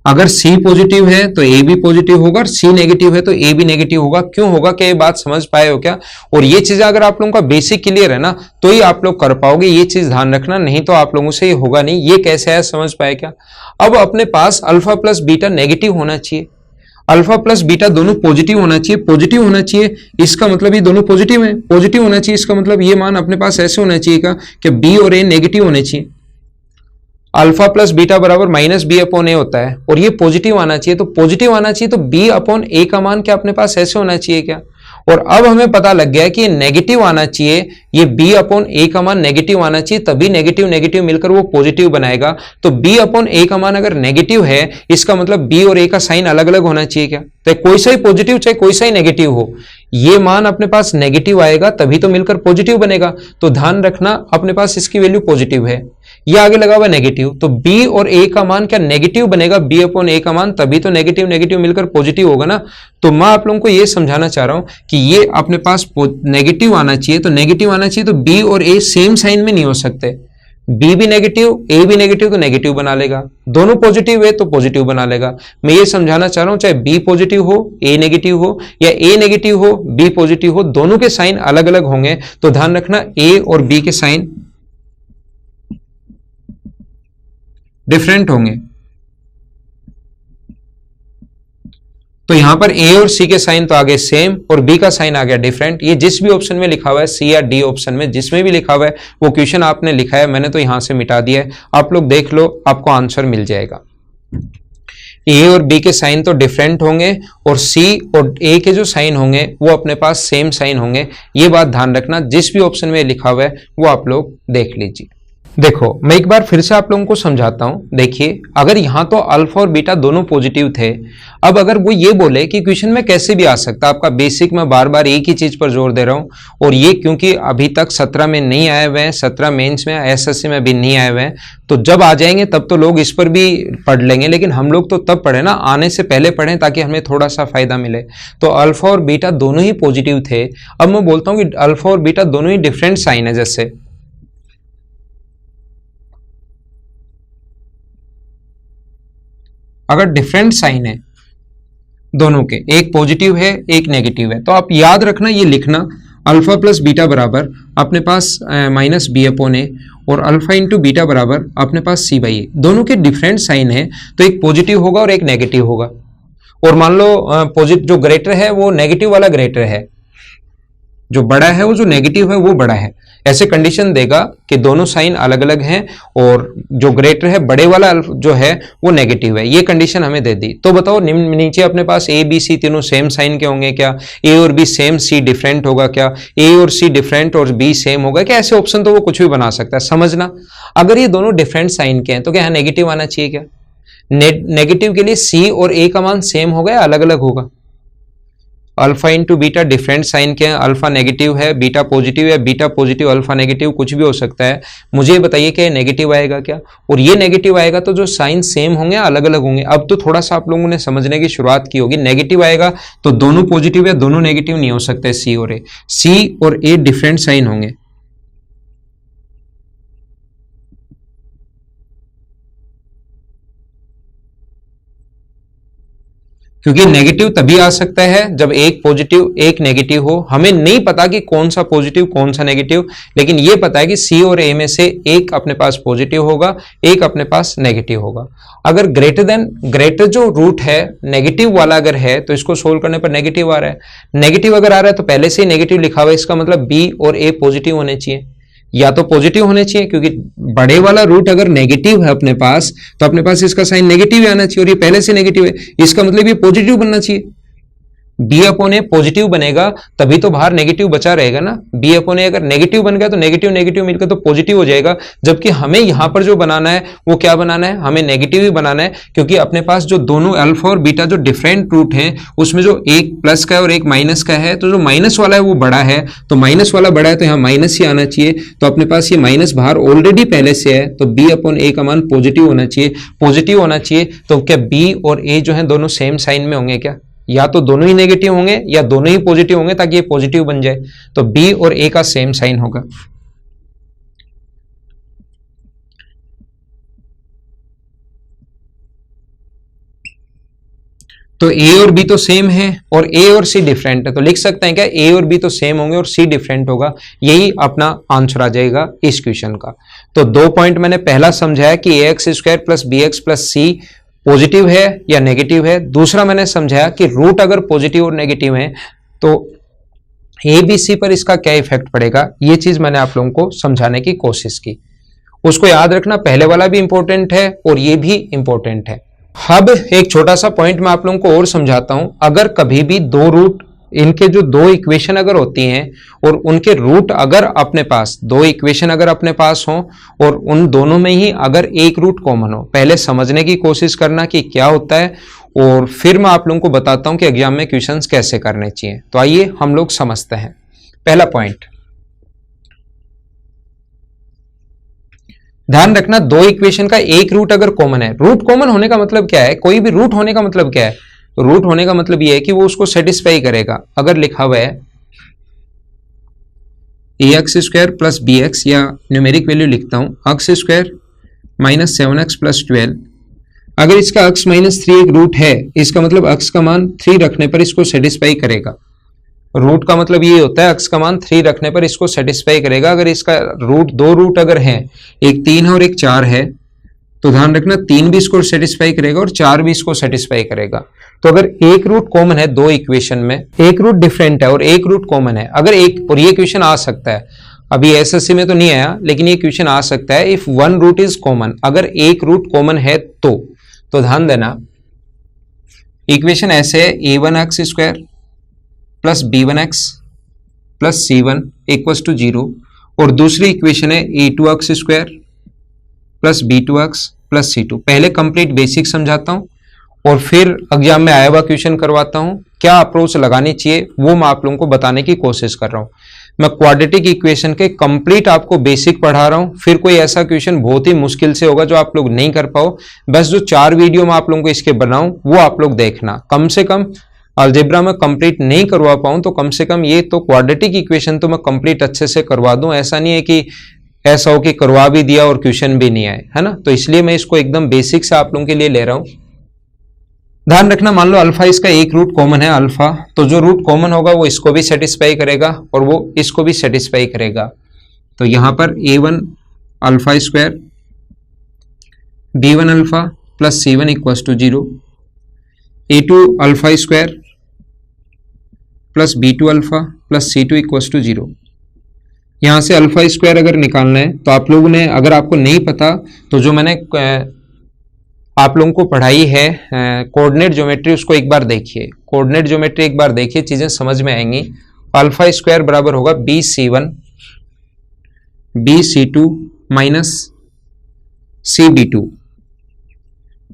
Speaker 1: अगर C पॉजिटिव है तो A भी पॉजिटिव होगा, और C नेगेटिव है तो A भी नेगेटिव होगा। क्यों होगा, क्या ये बात समझ पाए हो क्या? और ये चीजें अगर आप लोगों का बेसिक क्लियर है ना, तो ही आप लोग कर पाओगे। ये चीज ध्यान रखना, नहीं तो आप लोगों से ये होगा नहीं। ये कैसे है, समझ पाए क्या? अब अपने पास अल्फा प्लस बीटा नेगेटिव होना चाहिए, अल्फा प्लस बीटा दोनों पॉजिटिव होना चाहिए। पॉजिटिव होना चाहिए इसका मतलब ये दोनों पॉजिटिव हैं। पॉजिटिव होना चाहिए इसका मतलब ये मान अपने पास ऐसे होना चाहिए कि बी और ए नेगेटिव होने चाहिए। अल्फा प्लस बीटा बराबर माइनस b/a होता है, और ये पॉजिटिव आना चाहिए। तो पॉजिटिव आना चाहिए तो b/a का मान क्या अपने पास ऐसे होना चाहिए क्या? और अब हमें पता लग गया कि नेगेटिव आना चाहिए, ये b/a का मान नेगेटिव आना चाहिए, तभी नेगेटिव नेगेटिव मिलकर वो पॉजिटिव बनाएगा। तो b/a का मान अगर नेगेटिव है, इसका मतलब b और a का साइन अलग अलग होना चाहिए क्या? तो कोई सा ही पॉजिटिव चाहे कोई सा ही नेगेटिव हो, ये मान अपने पास नेगेटिव आएगा तभी तो मिलकर पॉजिटिव बनेगा। तो ध्यान रखना, अपने पास इसकी वैल्यू पॉजिटिव है, ये आगे लगा हुआ नेगेटिव, तो b और a का मान क्या नेगेटिव बनेगा, b/a का मान, तभी तो नेगेटिव नेगेटिव मिलकर पॉजिटिव होगा ना। तो मैं आप लोगों को ये समझाना चाह रहा हूं कि ये अपने पास नेगेटिव आना चाहिए, तो नेगेटिव आना चाहिए तो b और a सेम साइन में नहीं हो सकते। b भी नेगेटिव, a भी नेगेटिव, तो नेगेटिव बना लेगा। दोनों पॉजिटिव है तो पॉजिटिव बना लेगा। मैं ये समझाना चाह रहा हूं, चाहे b पॉजिटिव हो, a नेगेटिव हो, या a नेगेटिव हो, b पॉजिटिव हो, दोनों के साइन अलग अलग होंगे। तो ध्यान रखना, a और b के साइन डिफरेंट होंगे। तो यहां पर a और c के साइन तो आगे सेम और b का साइन आ गया डिफरेंट। ये जिस भी ऑप्शन में लिखा हुआ है, c या d ऑप्शन में जिसमें भी लिखा हुआ है, वो क्वेश्चन आपने लिखा है, मैंने तो यहां से मिटा दिया है। आप लोग देख लो, आपको आंसर मिल जाएगा। a और b के साइन तो डिफरेंट होंगे, और c और a के जो साइन होंगे वो अपने पास सेम साइन होंगे। ये बात ध्यान रखना, जिस भी ऑप्शन में लिखा हुआ है वो आप लोग देख लीजिए। देखो मैं एक बार फिर से आप लोगों को समझाता हूं। देखिए अगर यहां तो अल्फा और बीटा दोनों पॉजिटिव थे, अब अगर वो ये बोले कि क्वेश्चन में कैसे भी आ सकता, आपका बेसिक में बार बार एक ही चीज पर जोर दे रहा हूं, और ये क्योंकि अभी तक 17 में नहीं आए हुए हैं, 17 मेंस में एसएससी में भी नहीं आए हुए हैं, तो जब आ जाएंगे तब तो लोग इस पर भी पढ़ लेंगे, लेकिन हम लोग तो तब पढ़े ना, आने से पहले पढ़ें ताकि हमें थोड़ा सा फायदा मिले। तो अल्फा और बीटा दोनों ही पॉजिटिव थे। अब मैं बोलता हूं कि अल्फा और बीटा दोनों ही डिफरेंट साइन है। जैसे अगर डिफरेंट साइन है दोनों के, एक पॉजिटिव है एक नेगेटिव है, तो आप याद रखना, ये लिखना अल्फा प्लस बीटा बराबर अपने पास माइनस बी अपॉन ए, और अल्फा इंटू बीटा बराबर अपने पास सी बाई ए। दोनों के डिफरेंट साइन है तो एक पॉजिटिव होगा और एक नेगेटिव होगा। और मान लो पॉजिटिव जो ग्रेटर है वो नेगेटिव वाला ग्रेटर है, जो बड़ा है वो जो नेगेटिव है वो बड़ा है। ऐसे कंडीशन देगा कि दोनों साइन अलग अलग हैं और जो ग्रेटर है बड़े वाला जो है वो नेगेटिव है, ये कंडीशन हमें दे दी। तो बताओ नीचे अपने पास ए बी सी तीनों सेम साइन के होंगे क्या? ए और बी सेम, सी डिफरेंट होगा क्या? ए और सी डिफरेंट और बी सेम होगा क्या? ऐसे ऑप्शन तो वो कुछ भी बना सकता है। समझना, अगर ये दोनों डिफरेंट साइन के हैं तो क्या यहाँ नेगेटिव आना चाहिए क्या? नेगेटिव के लिए सी और ए का मान सेम होगा या अलग अलग होगा? Alpha into beta different sign के हैं, अल्फा नेगेटिव है बीटा पॉजिटिव है, बीटा पॉजिटिव अल्फा नेगेटिव, कुछ भी हो सकता है। मुझे बताइए कि नेगेटिव आएगा क्या? और ये नेगेटिव आएगा तो जो साइन सेम होंगे अलग अलग होंगे। अब तो थोड़ा सा आप लोगों ने समझने की शुरुआत की होगी। नेगेटिव आएगा तो दोनों पॉजिटिव या दोनों नेगेटिव नहीं हो सकते, सी और ए। सी और ए डिफरेंट साइन होंगे। क्योंकि नेगेटिव तभी आ सकता है जब एक पॉजिटिव एक नेगेटिव हो। हमें नहीं पता कि कौन सा पॉजिटिव कौन सा नेगेटिव, लेकिन ये पता है कि सी और ए में से एक अपने पास पॉजिटिव होगा, एक अपने पास नेगेटिव होगा। अगर ग्रेटर जो रूट है नेगेटिव वाला अगर है तो इसको सोल्व करने पर नेगेटिव आ रहा है। नेगेटिव अगर आ रहा है तो पहले से ही नेगेटिव लिखा हुआ है, इसका मतलब बी और ए पॉजिटिव होने चाहिए, या तो पॉजिटिव होने चाहिए, क्योंकि बड़े वाला रूट अगर नेगेटिव है अपने पास तो अपने पास इसका साइन नेगेटिव आना चाहिए, और ये पहले से नेगेटिव है, इसका मतलब ये पॉजिटिव बनना चाहिए। बी अपॉन ए पॉजिटिव बनेगा तभी तो बाहर नेगेटिव बचा रहेगा ना। बी अपॉन ए अगर नेगेटिव बन गया तो नेगेटिव नेगेटिव मिलकर तो पॉजिटिव हो जाएगा, जबकि हमें यहां पर जो बनाना है वो क्या बनाना है? हमें नेगेटिव ही बनाना है, क्योंकि अपने पास जो दोनों अल्फा और बीटा जो डिफरेंट रूट हैं उसमें जो एक प्लस का है और एक माइनस का है, तो जो माइनस वाला है वो बड़ा है, तो माइनस वाला बड़ा है तो यहाँ माइनस ही आना चाहिए। तो अपने पास ये माइनस बाहर ऑलरेडी पहले से है, तो बी अपॉन ए का मान पॉजिटिव होना चाहिए। पॉजिटिव होना चाहिए तो क्या बी और ए जो है दोनों सेम साइन में होंगे क्या? या तो दोनों ही नेगेटिव होंगे या दोनों ही पॉजिटिव होंगे ताकि ये पॉजिटिव बन जाए। तो बी और ए का सेम साइन होगा। तो ए और बी तो सेम है और ए और सी डिफरेंट है, तो लिख सकते हैं क्या ए और बी तो सेम होंगे और सी डिफरेंट होगा। यही अपना आंसर आ जाएगा इस क्वेश्चन का। तो 2 पॉइंट मैंने पहला समझाया कि A X square plus B X plus C positive है या नेगेटिव है। दूसरा मैंने समझाया कि रूट अगर पॉजिटिव और नेगेटिव है तो ए बी सी पर इसका क्या इफेक्ट पड़ेगा, ये चीज मैंने आप लोगों को समझाने की कोशिश की। उसको याद रखना, पहले वाला भी इंपॉर्टेंट है और ये भी इंपॉर्टेंट है। अब एक छोटा सा पॉइंट मैं आप लोगों को और समझाता हूं। अगर कभी भी दो रूट, इनके जो दो इक्वेशन अगर होती हैं और उनके रूट अगर अपने पास, दो इक्वेशन अगर अपने पास हो और उन दोनों में ही अगर एक रूट कॉमन हो, पहले समझने की कोशिश करना कि क्या होता है, और फिर मैं आप लोगों को बताता हूं कि एग्जाम में क्वेश्चंस कैसे करने चाहिए। तो आइए हम लोग समझते हैं। पहला पॉइंट ध्यान रखना, दो इक्वेशन का एक रूट अगर कॉमन है, रूट कॉमन होने का मतलब क्या है? कोई भी रूट होने का मतलब क्या है? रूट होने का मतलब यह है कि वो उसको सेटिस्फाई करेगा। अगर लिखा हुआ है A X square plus B X, या न्यूमेरिक वैल्यू लिखता हूं x square minus 7x plus 12, अगर इसका x माइनस 3 एक रूट है, इसका मतलब x का मान 3 रखने पर इसको सेटिस्फाई करेगा। रूट का मतलब ये होता है x का मान 3 रखने पर इसको सेटिस्फाई करेगा। अगर इसका रूट, दो रूट अगर है, एक 3 है और एक 4 है, तो ध्यान रखना 3 भी इसको सेटिस्फाई करेगा और 4 भी इसको सेटिस्फाई करेगा। तो अगर एक रूट कॉमन है दो इक्वेशन में, एक रूट डिफरेंट है और एक रूट कॉमन है, अगर एक, और ये क्वेश्चन आ सकता है, अभी एसएससी में तो नहीं आया लेकिन ये क्वेश्चन आ सकता है, if one root is common, अगर एक रूट कॉमन है तो ध्यान देना इक्वेशन ऐसे है a1x square plus b1x plus c1 equals to 0, और दूसरी इक्वेशन है a2x square plus B2x plus C2। पहले कंप्लीट बेसिक समझाता हूं और फिर एग्जाम में आया हुआ क्वेश्चन करवाता हूं। क्या अप्रोच लगानी चाहिए वो मैं आप लोगों को बताने की कोशिश कर रहा हूं। मैं क्वाड्रेटिक इक्वेशन के कंप्लीट आपको बेसिक पढ़ा रहा हूं। फिर कोई ऐसा क्वेश्चन बहुत ही मुश्किल से होगा जो आप लोग नहीं कर पाओ, बस जो 4 वीडियो मैं आप लोगों को इसके बनाऊं वो आप लोग देखना। कम से कम अलजेब्रा में कंप्लीट नहीं करवा पाऊं तो कम से कम ये तो क्वाड्रेटिक इक्वेशन तो मैं कंप्लीट अच्छे से करवा दूं। ऐसा नहीं है कि ऐसा हो कि करवा भी दिया और क्वेश्चन भी नहीं आए, है ना। तो इसलिए मैं इसको एकदम बेसिक से आप लोगों के लिए ले रहा हूं। ध्यान रखना, मान लो अल्फा इसका एक रूट कॉमन है अल्फा, तो जो रूट कॉमन होगा वो इसको भी सेटिस्फाई करेगा और वो इसको भी सेटिस्फाई करेगा। तो यहां पर a1 alpha square b1 alpha plus c1 equals to 0, a2 alpha square plus b2 alpha plus c2 equals to 0। यहां से अल्फा स्क्वायर अगर निकालना है तो आप लोगों ने, अगर आपको नहीं पता तो जो मैंने आप लोगों को पढ़ाई है कोऑर्डिनेट ज्योमेट्री, उसको एक बार देखिए। कोऑर्डिनेट ज्योमेट्री एक बार देखिए, चीजें समझ में आएंगी। अल्फा स्क्वायर बराबर होगा bc1 bc2 माइनस cb2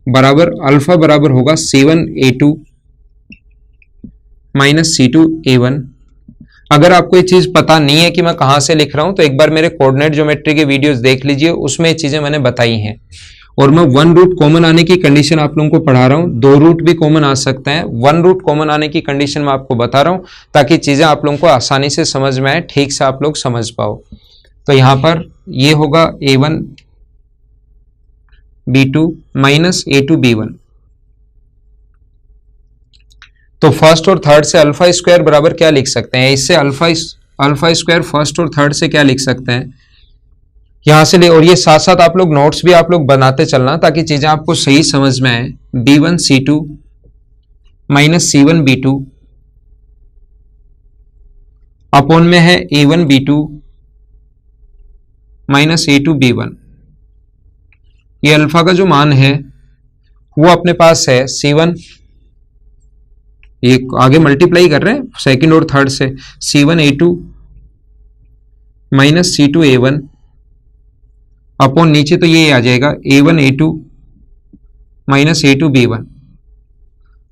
Speaker 1: बराबर अल्फा बराबर होगा c1a2 माइनस c2a1। अगर आपको ये चीज पता नहीं है कि मैं कहां से लिख रहा हूं तो एक बार मेरे कोऑर्डिनेट ज्योमेट्री के वीडियोस देख लीजिए, उसमें ये चीजें मैंने बताई हैं। और मैं 1 रूट कॉमन आने की कंडीशन आप लोगों को पढ़ा रहा हूं। 2 रूट भी कॉमन आ सकते हैं, 1 रूट कॉमन आने की कंडीशन मैं आपको बता रहा हूं ताकि चीजें आप लोगों को आसानी से समझ में आए, ठीक से आप लोग समझ पाओ। तो यहां पर ये होगा a1 b2 minus a2 b1। तो फर्स्ट और थर्ड से अल्फा स्क्वायर बराबर क्या लिख सकते हैं, इससे अल्फा स्क्वायर फर्स्ट और थर्ड से क्या लिख सकते हैं यहां से ले। और ये साथ साथ आप लोग नोट्स भी आप लोग बनाते चलना ताकि चीजें आपको सही समझ में आए। b1 c2 minus c1 b2 upon में है a1 b2 minus a2 b1। ये अल्फा का जो मान है वो अपने पास है c1, ये आगे मल्टीप्लाई कर रहे हैं सेकंड और थर्ड से, c1 a2 minus c2 a1 upon नीचे तो ये आ जाएगा a1 a2 minus a2 b1।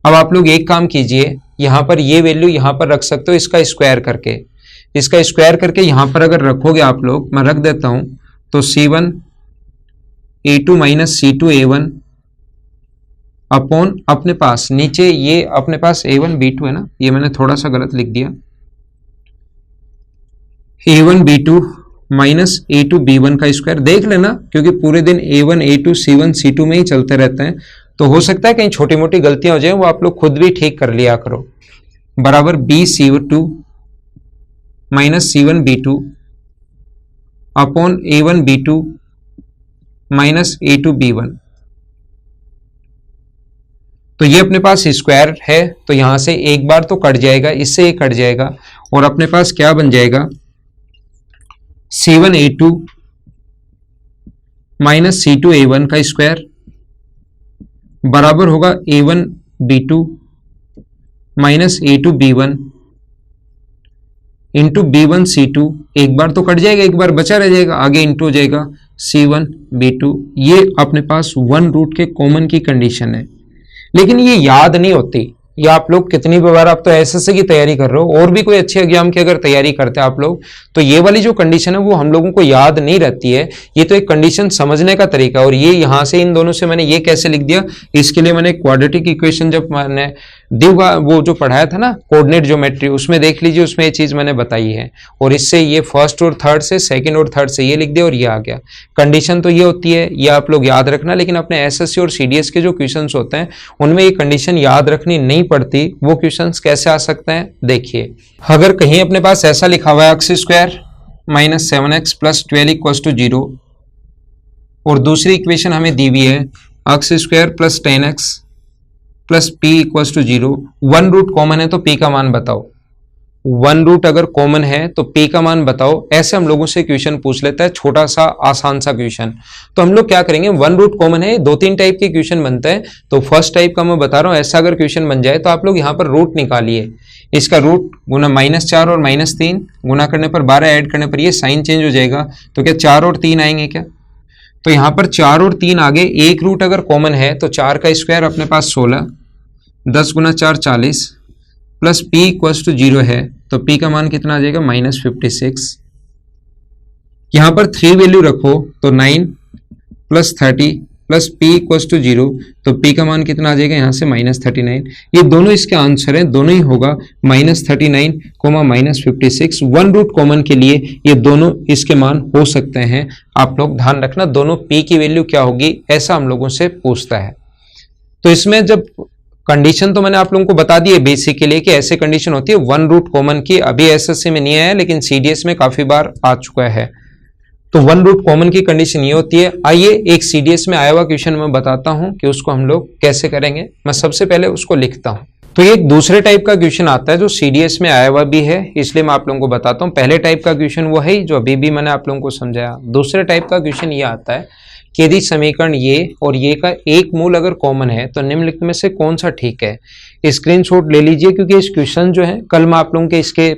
Speaker 1: अब आप लोग एक काम कीजिए, यहां पर ये वैल्यू यहां पर रख सकते हो इसका स्क्वायर करके। इसका स्क्वायर करके यहां पर अगर रखोगे आप लोग, मैं रख देता हूं, तो c1 a2 minus c2 a1 upon अपने पास नीचे ये अपने पास a1 b2 है ना, ये मैंने थोड़ा सा गलत लिख दिया, a1 b2 minus a2 b1 का स्क्वायर। देख लेना क्योंकि पूरे दिन a1 a2 c1 c2 में ही चलते रहते हैं, तो हो सकता है कहीं छोटी मोटी गलतियां हो जाए, वो आप लोग खुद भी ठीक कर लिया करो। बराबर b c2 minus c1 b2 upon a1 b2 minus a2 b1। तो ये अपने पास स्क्वायर है तो यहां से एक बार तो कट जाएगा, इससे एक कट जाएगा और अपने पास क्या बन जाएगा, c1 a2 minus c2 a1 का स्क्वायर बराबर होगा a1 b2 minus a2 b1 into b1 c2। एक बार तो कट जाएगा, एक बार बचा रह जाएगा, आगे इंटू हो जाएगा c1 b2। ये अपने पास 1 रूट के कॉमन की कंडीशन है, लेकिन ये याद नहीं होती। ये आप लोग कितनी बार, आप तो एसएससी की तैयारी कर रहे हो और भी कोई अच्छे एग्जाम की अगर तैयारी करते हैं आप लोग, तो ये वाली जो कंडीशन है वो हम लोगों को याद नहीं रहती है। ये तो एक कंडीशन समझने का तरीका। और ये यहां से इन दोनों से मैंने ये कैसे लिख दिया, इसके लिए मैंने क्वाड्रेटिक इक्वेशन जब मैंने वो जो पढ़ाया था ना कोऑर्डिनेट ज्योमेट्री, उसमें देख लीजिए, उसमें ये चीज मैंने बताई है। और इससे ये फर्स्ट और थर्ड से, सेकंड और थर्ड से ये लिख दिया और ये आ गया। कंडीशन तो ये होती है, ये आप लोग याद रखना, लेकिन अपने एसएससी और सीडीएस के जो क्वेश्चंस होते हैं उनमें ये कंडीशन याद रखनी नहीं पड़ती। वो क्वेश्चंस कैसे आ सकते हैं देखिए, अगर कहीं अपने पास ऐसा लिखा हुआ है x square minus 7x plus 12 equals to 0 और दूसरी इक्वेशन हमें दी हुई है x square plus 10x plus p equals to 0। 1 root common है तो p का मान बताओ। 1 रूट अगर कॉमन है तो p का मान बताओ। ऐसे हम लोगों से क्वेश्चन पूछ लेता है, छोटा सा आसान सा क्वेश्चन। तो हम लोग क्या करेंगे, 1 रूट कॉमन है, 2-3 टाइप के क्वेश्चन बनते हैं। तो फर्स्ट टाइप का मैं बता रहा हूं, ऐसा अगर क्वेश्चन बन जाए तो आप लोग यहां पर रूट निकालिए। इसका रूट गुना -4 और -3 गुना करने पर 12 ऐड करने पर ये साइन चेंज हो जाएगा। तो क्या 4 और 3 आएंगे क्या, तो यहाँ पर 4 और 3 आगे एक रूट अगर कॉमन है तो 4 का स्क्वायर अपने पास 16, 10 गुना 4 40 प्लस p इक्वल टू 0 है तो p का मान कितना आ जाएगा -56। यहाँ पर 3 वैल्यू रखो तो 9 plus 30 plus p equal to 0 तो p का मान कितना आ जाएगा यहाँ से -39। ये दोनों इसके आंसर हैं, दोनों ही होगा -39 -56। वन रूट कॉमन के लिए ये दोनों इसके मान हो सकते हैं। आप लोग ध्यान रखना दोनों p की वैल्यू क्या होगी, ऐसा हम लोगों से पूछता है। तो इसमें जब कंडीशन तो मैंने आप लोगों को बता दी है बेसिक के लिए कि ऐसे कंडीशन होती है वन रूट कॉमन की। अभी एसएससी में नहीं आया लेकिन सीडीएस में काफी बार आ चुका है। तो वन रूट कॉमन की कंडीशन ये होती है। आइए एक सीडीएस में आया हुआ क्वेश्चन मैं बताता हूं कि उसको हम लोग कैसे करेंगे। मैं सबसे पहले उसको लिखता हूं। तो ये एक दूसरे टाइप का क्वेश्चन आता है जो सीडीएस में आया हुआ भी है, इसलिए मैं आप लोगों को बताता हूं। पहले टाइप का क्वेश्चन वो है जो अभी भी मैंने आप लोगों को समझाया। दूसरे टाइप का क्वेश्चन ये आता है कि यदि समीकरण ये और ये का एक मूल अगर कॉमन है तो निम्नलिखित में से कौन सा ठीक है। स्क्रीनशॉट ले लीजिए क्योंकि इस क्वेश्चन जो है कल मैं आप लोगों के इसके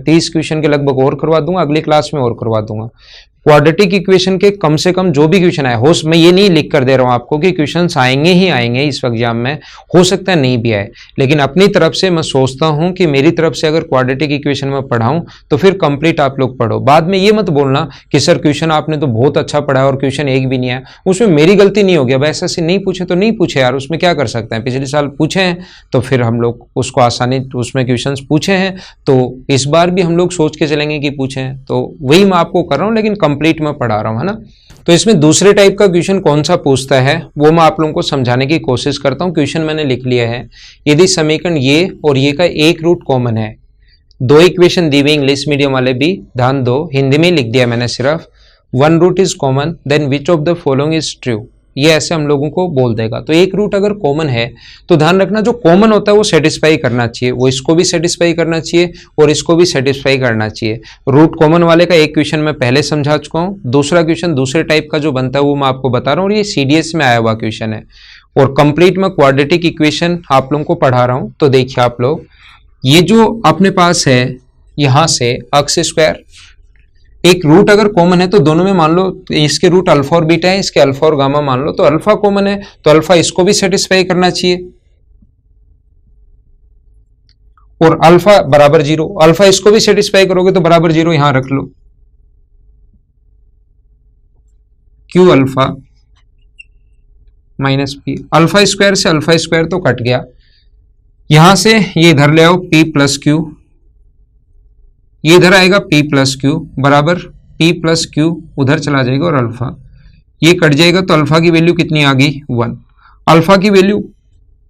Speaker 1: 30 क्वेश्चन के लगभग और करवा दूंगा, अगली क्लास में और करवा दूंगा। क्वाड्रेटिक इक्वेशन के कम से कम जो भी क्वेश्चन आए हो, मैं ये नहीं लिख कर दे रहा हूं आपको कि क्वेश्चंस आएंगे ही आएंगे इस एग्जाम में, हो सकता है नहीं भी आए, लेकिन अपनी तरफ से मैं सोचता हूं कि मेरी तरफ से अगर क्वाड्रेटिक इक्वेशन में पढ़ाऊं तो फिर कंप्लीट आप लोग पढ़ो। बाद में ये मत बोलना कि सर क्वेश्चन आपने तो बहुत अच्छा पढ़ा और क्वेश्चन एक भी नहीं आया, उसमें मेरी गलती नहीं होगी। अब ऐसा से नहीं पूछे तो नहीं पूछे यार, उसमें क्या कर सकते हैं। पिछले साल पूछे हैं तो फिर हम लोग उसको आसानी उसमें क्वेश्चन पूछे हैं, तो इस बार भी हम लोग सोच के चलेंगे कि पूछे हैं। तो वही मैं आपको कर रहा हूं लेकिन कंप्लीट में पढ़ा रहा हूं, है ना। तो इसमें दूसरे टाइप का क्वेश्चन कौन सा पूछता है वो मैं आप लोगों को समझाने की कोशिश करता हूं। क्वेश्चन मैंने लिख लिया है। यदि समीकरण ये और ये का एक रूट कॉमन है, दो इक्वेशन दी हुई, इंग्लिश मीडियम वाले भी ध्यान दो, हिंदी में लिख दिया मैंने सिर्फ। One root is common then which of the following is true, ये ऐसे हम लोगों को बोल देगा। तो एक रूट अगर कॉमन है तो ध्यान रखना जो कॉमन होता है वो सेटिस्फाई करना चाहिए, वो इसको भी सेटिस्फाई करना चाहिए और इसको भी सेटिस्फाई करना चाहिए। रूट कॉमन वाले का एक क्वेश्चन मैं पहले समझा चुका हूं, दूसरा क्वेश्चन दूसरे टाइप का जो बनता है वो मैं आपको बता रहा हूं और ये सीडीएस में आया हुआ क्वेश्चन है। और कंप्लीट में क्वाड्रेटिक इक्वेशन आप लोगों को पढ़ा रहा हूं। तो देखिए आप लोग, ये जो अपने पास है यहां से अक्स स्क्वायर, एक रूट अगर कॉमन है तो दोनों में मान लो इसके रूट अल्फा और बीटा है, इसके अल्फा और गामा मान लो, तो अल्फा कॉमन है तो अल्फा इसको भी सेटिस्फाई करना चाहिए और अल्फा बराबर 0, अल्फा इसको भी सेटिस्फाई करोगे तो बराबर 0 यहां रख लो। Q alpha minus P, alpha square से अल्फा स्क्वायर तो कट गया, यहां से ये इधर ले आओ p प्लस क्यू, ये इधर आएगा p प्लस क्यू बराबर p प्लस क्यू उधर चला जाएगा और अल्फा ये कट जाएगा तो अल्फा की वैल्यू कितनी आ गई 1। अल्फा की वैल्यू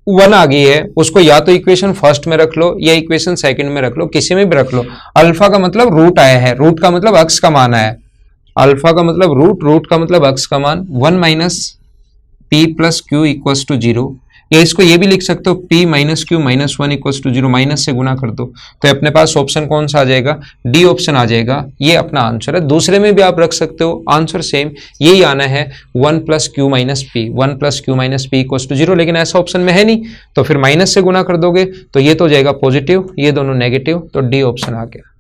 Speaker 1: 1 आ गई है, उसको या तो इक्वेशन फर्स्ट में रख लो या इक्वेशन सेकंड में रख लो, किसी में भी रख लो। अल्फा का मतलब रूट आया है, रूट का मतलब अक्स का मान आया है, अल्फा का मतलब रूट, रूट का मतलब अक्स का मान। 1 minus p plus q equals to 0, या इसको ये भी लिख सकते हो p minus q minus 1 equals to 0, minus से गुना कर दो तो अपने पास ऑप्शन कौन सा आ जाएगा, डी ऑप्शन आ जाएगा। ये अपना आंसर है। दूसरे में भी आप रख सकते हो, आंसर सेम यही आना है 1 plus q minus p, 1 plus q minus p equals to 0, लेकिन ऐसा ऑप्शन में है नहीं तो फिर माइनस से गुना कर दोगे तो ये तो हो जाएगा पॉजिटिव, ये दोनों नेगेटिव, तो डी ऑप्शन आ गया।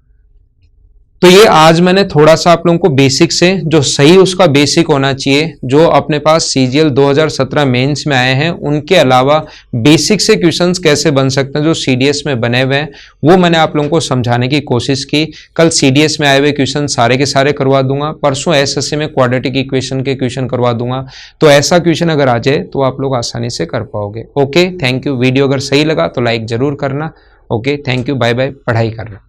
Speaker 1: तो ये आज मैंने थोड़ा सा आप लोगों को बेसिक से, जो सही उसका बेसिक होना चाहिए, जो अपने पास सीजीएल 2017 मेंस में आए हैं उनके अलावा बेसिक से क्वेश्चंस कैसे बन सकते हैं जो सीडीएस में बने हुए हैं, वो मैंने आप लोगों को समझाने की कोशिश की। कल सीडीएस में आए हुए क्वेश्चन सारे के सारे करवा दूंगा, परसों एसएससी में क्वाड्रेटिक इक्वेशन के क्वेश्चन करवा दूंगा। तो ऐसा क्वेश्चन अगर आ जाए तो आप लोग आसानी से कर पाओगे। Okay, thank you. वीडियो अगर सही लगा तो लाइक जरूर करना। Okay, thank you, bye bye. पढ़ाई करना।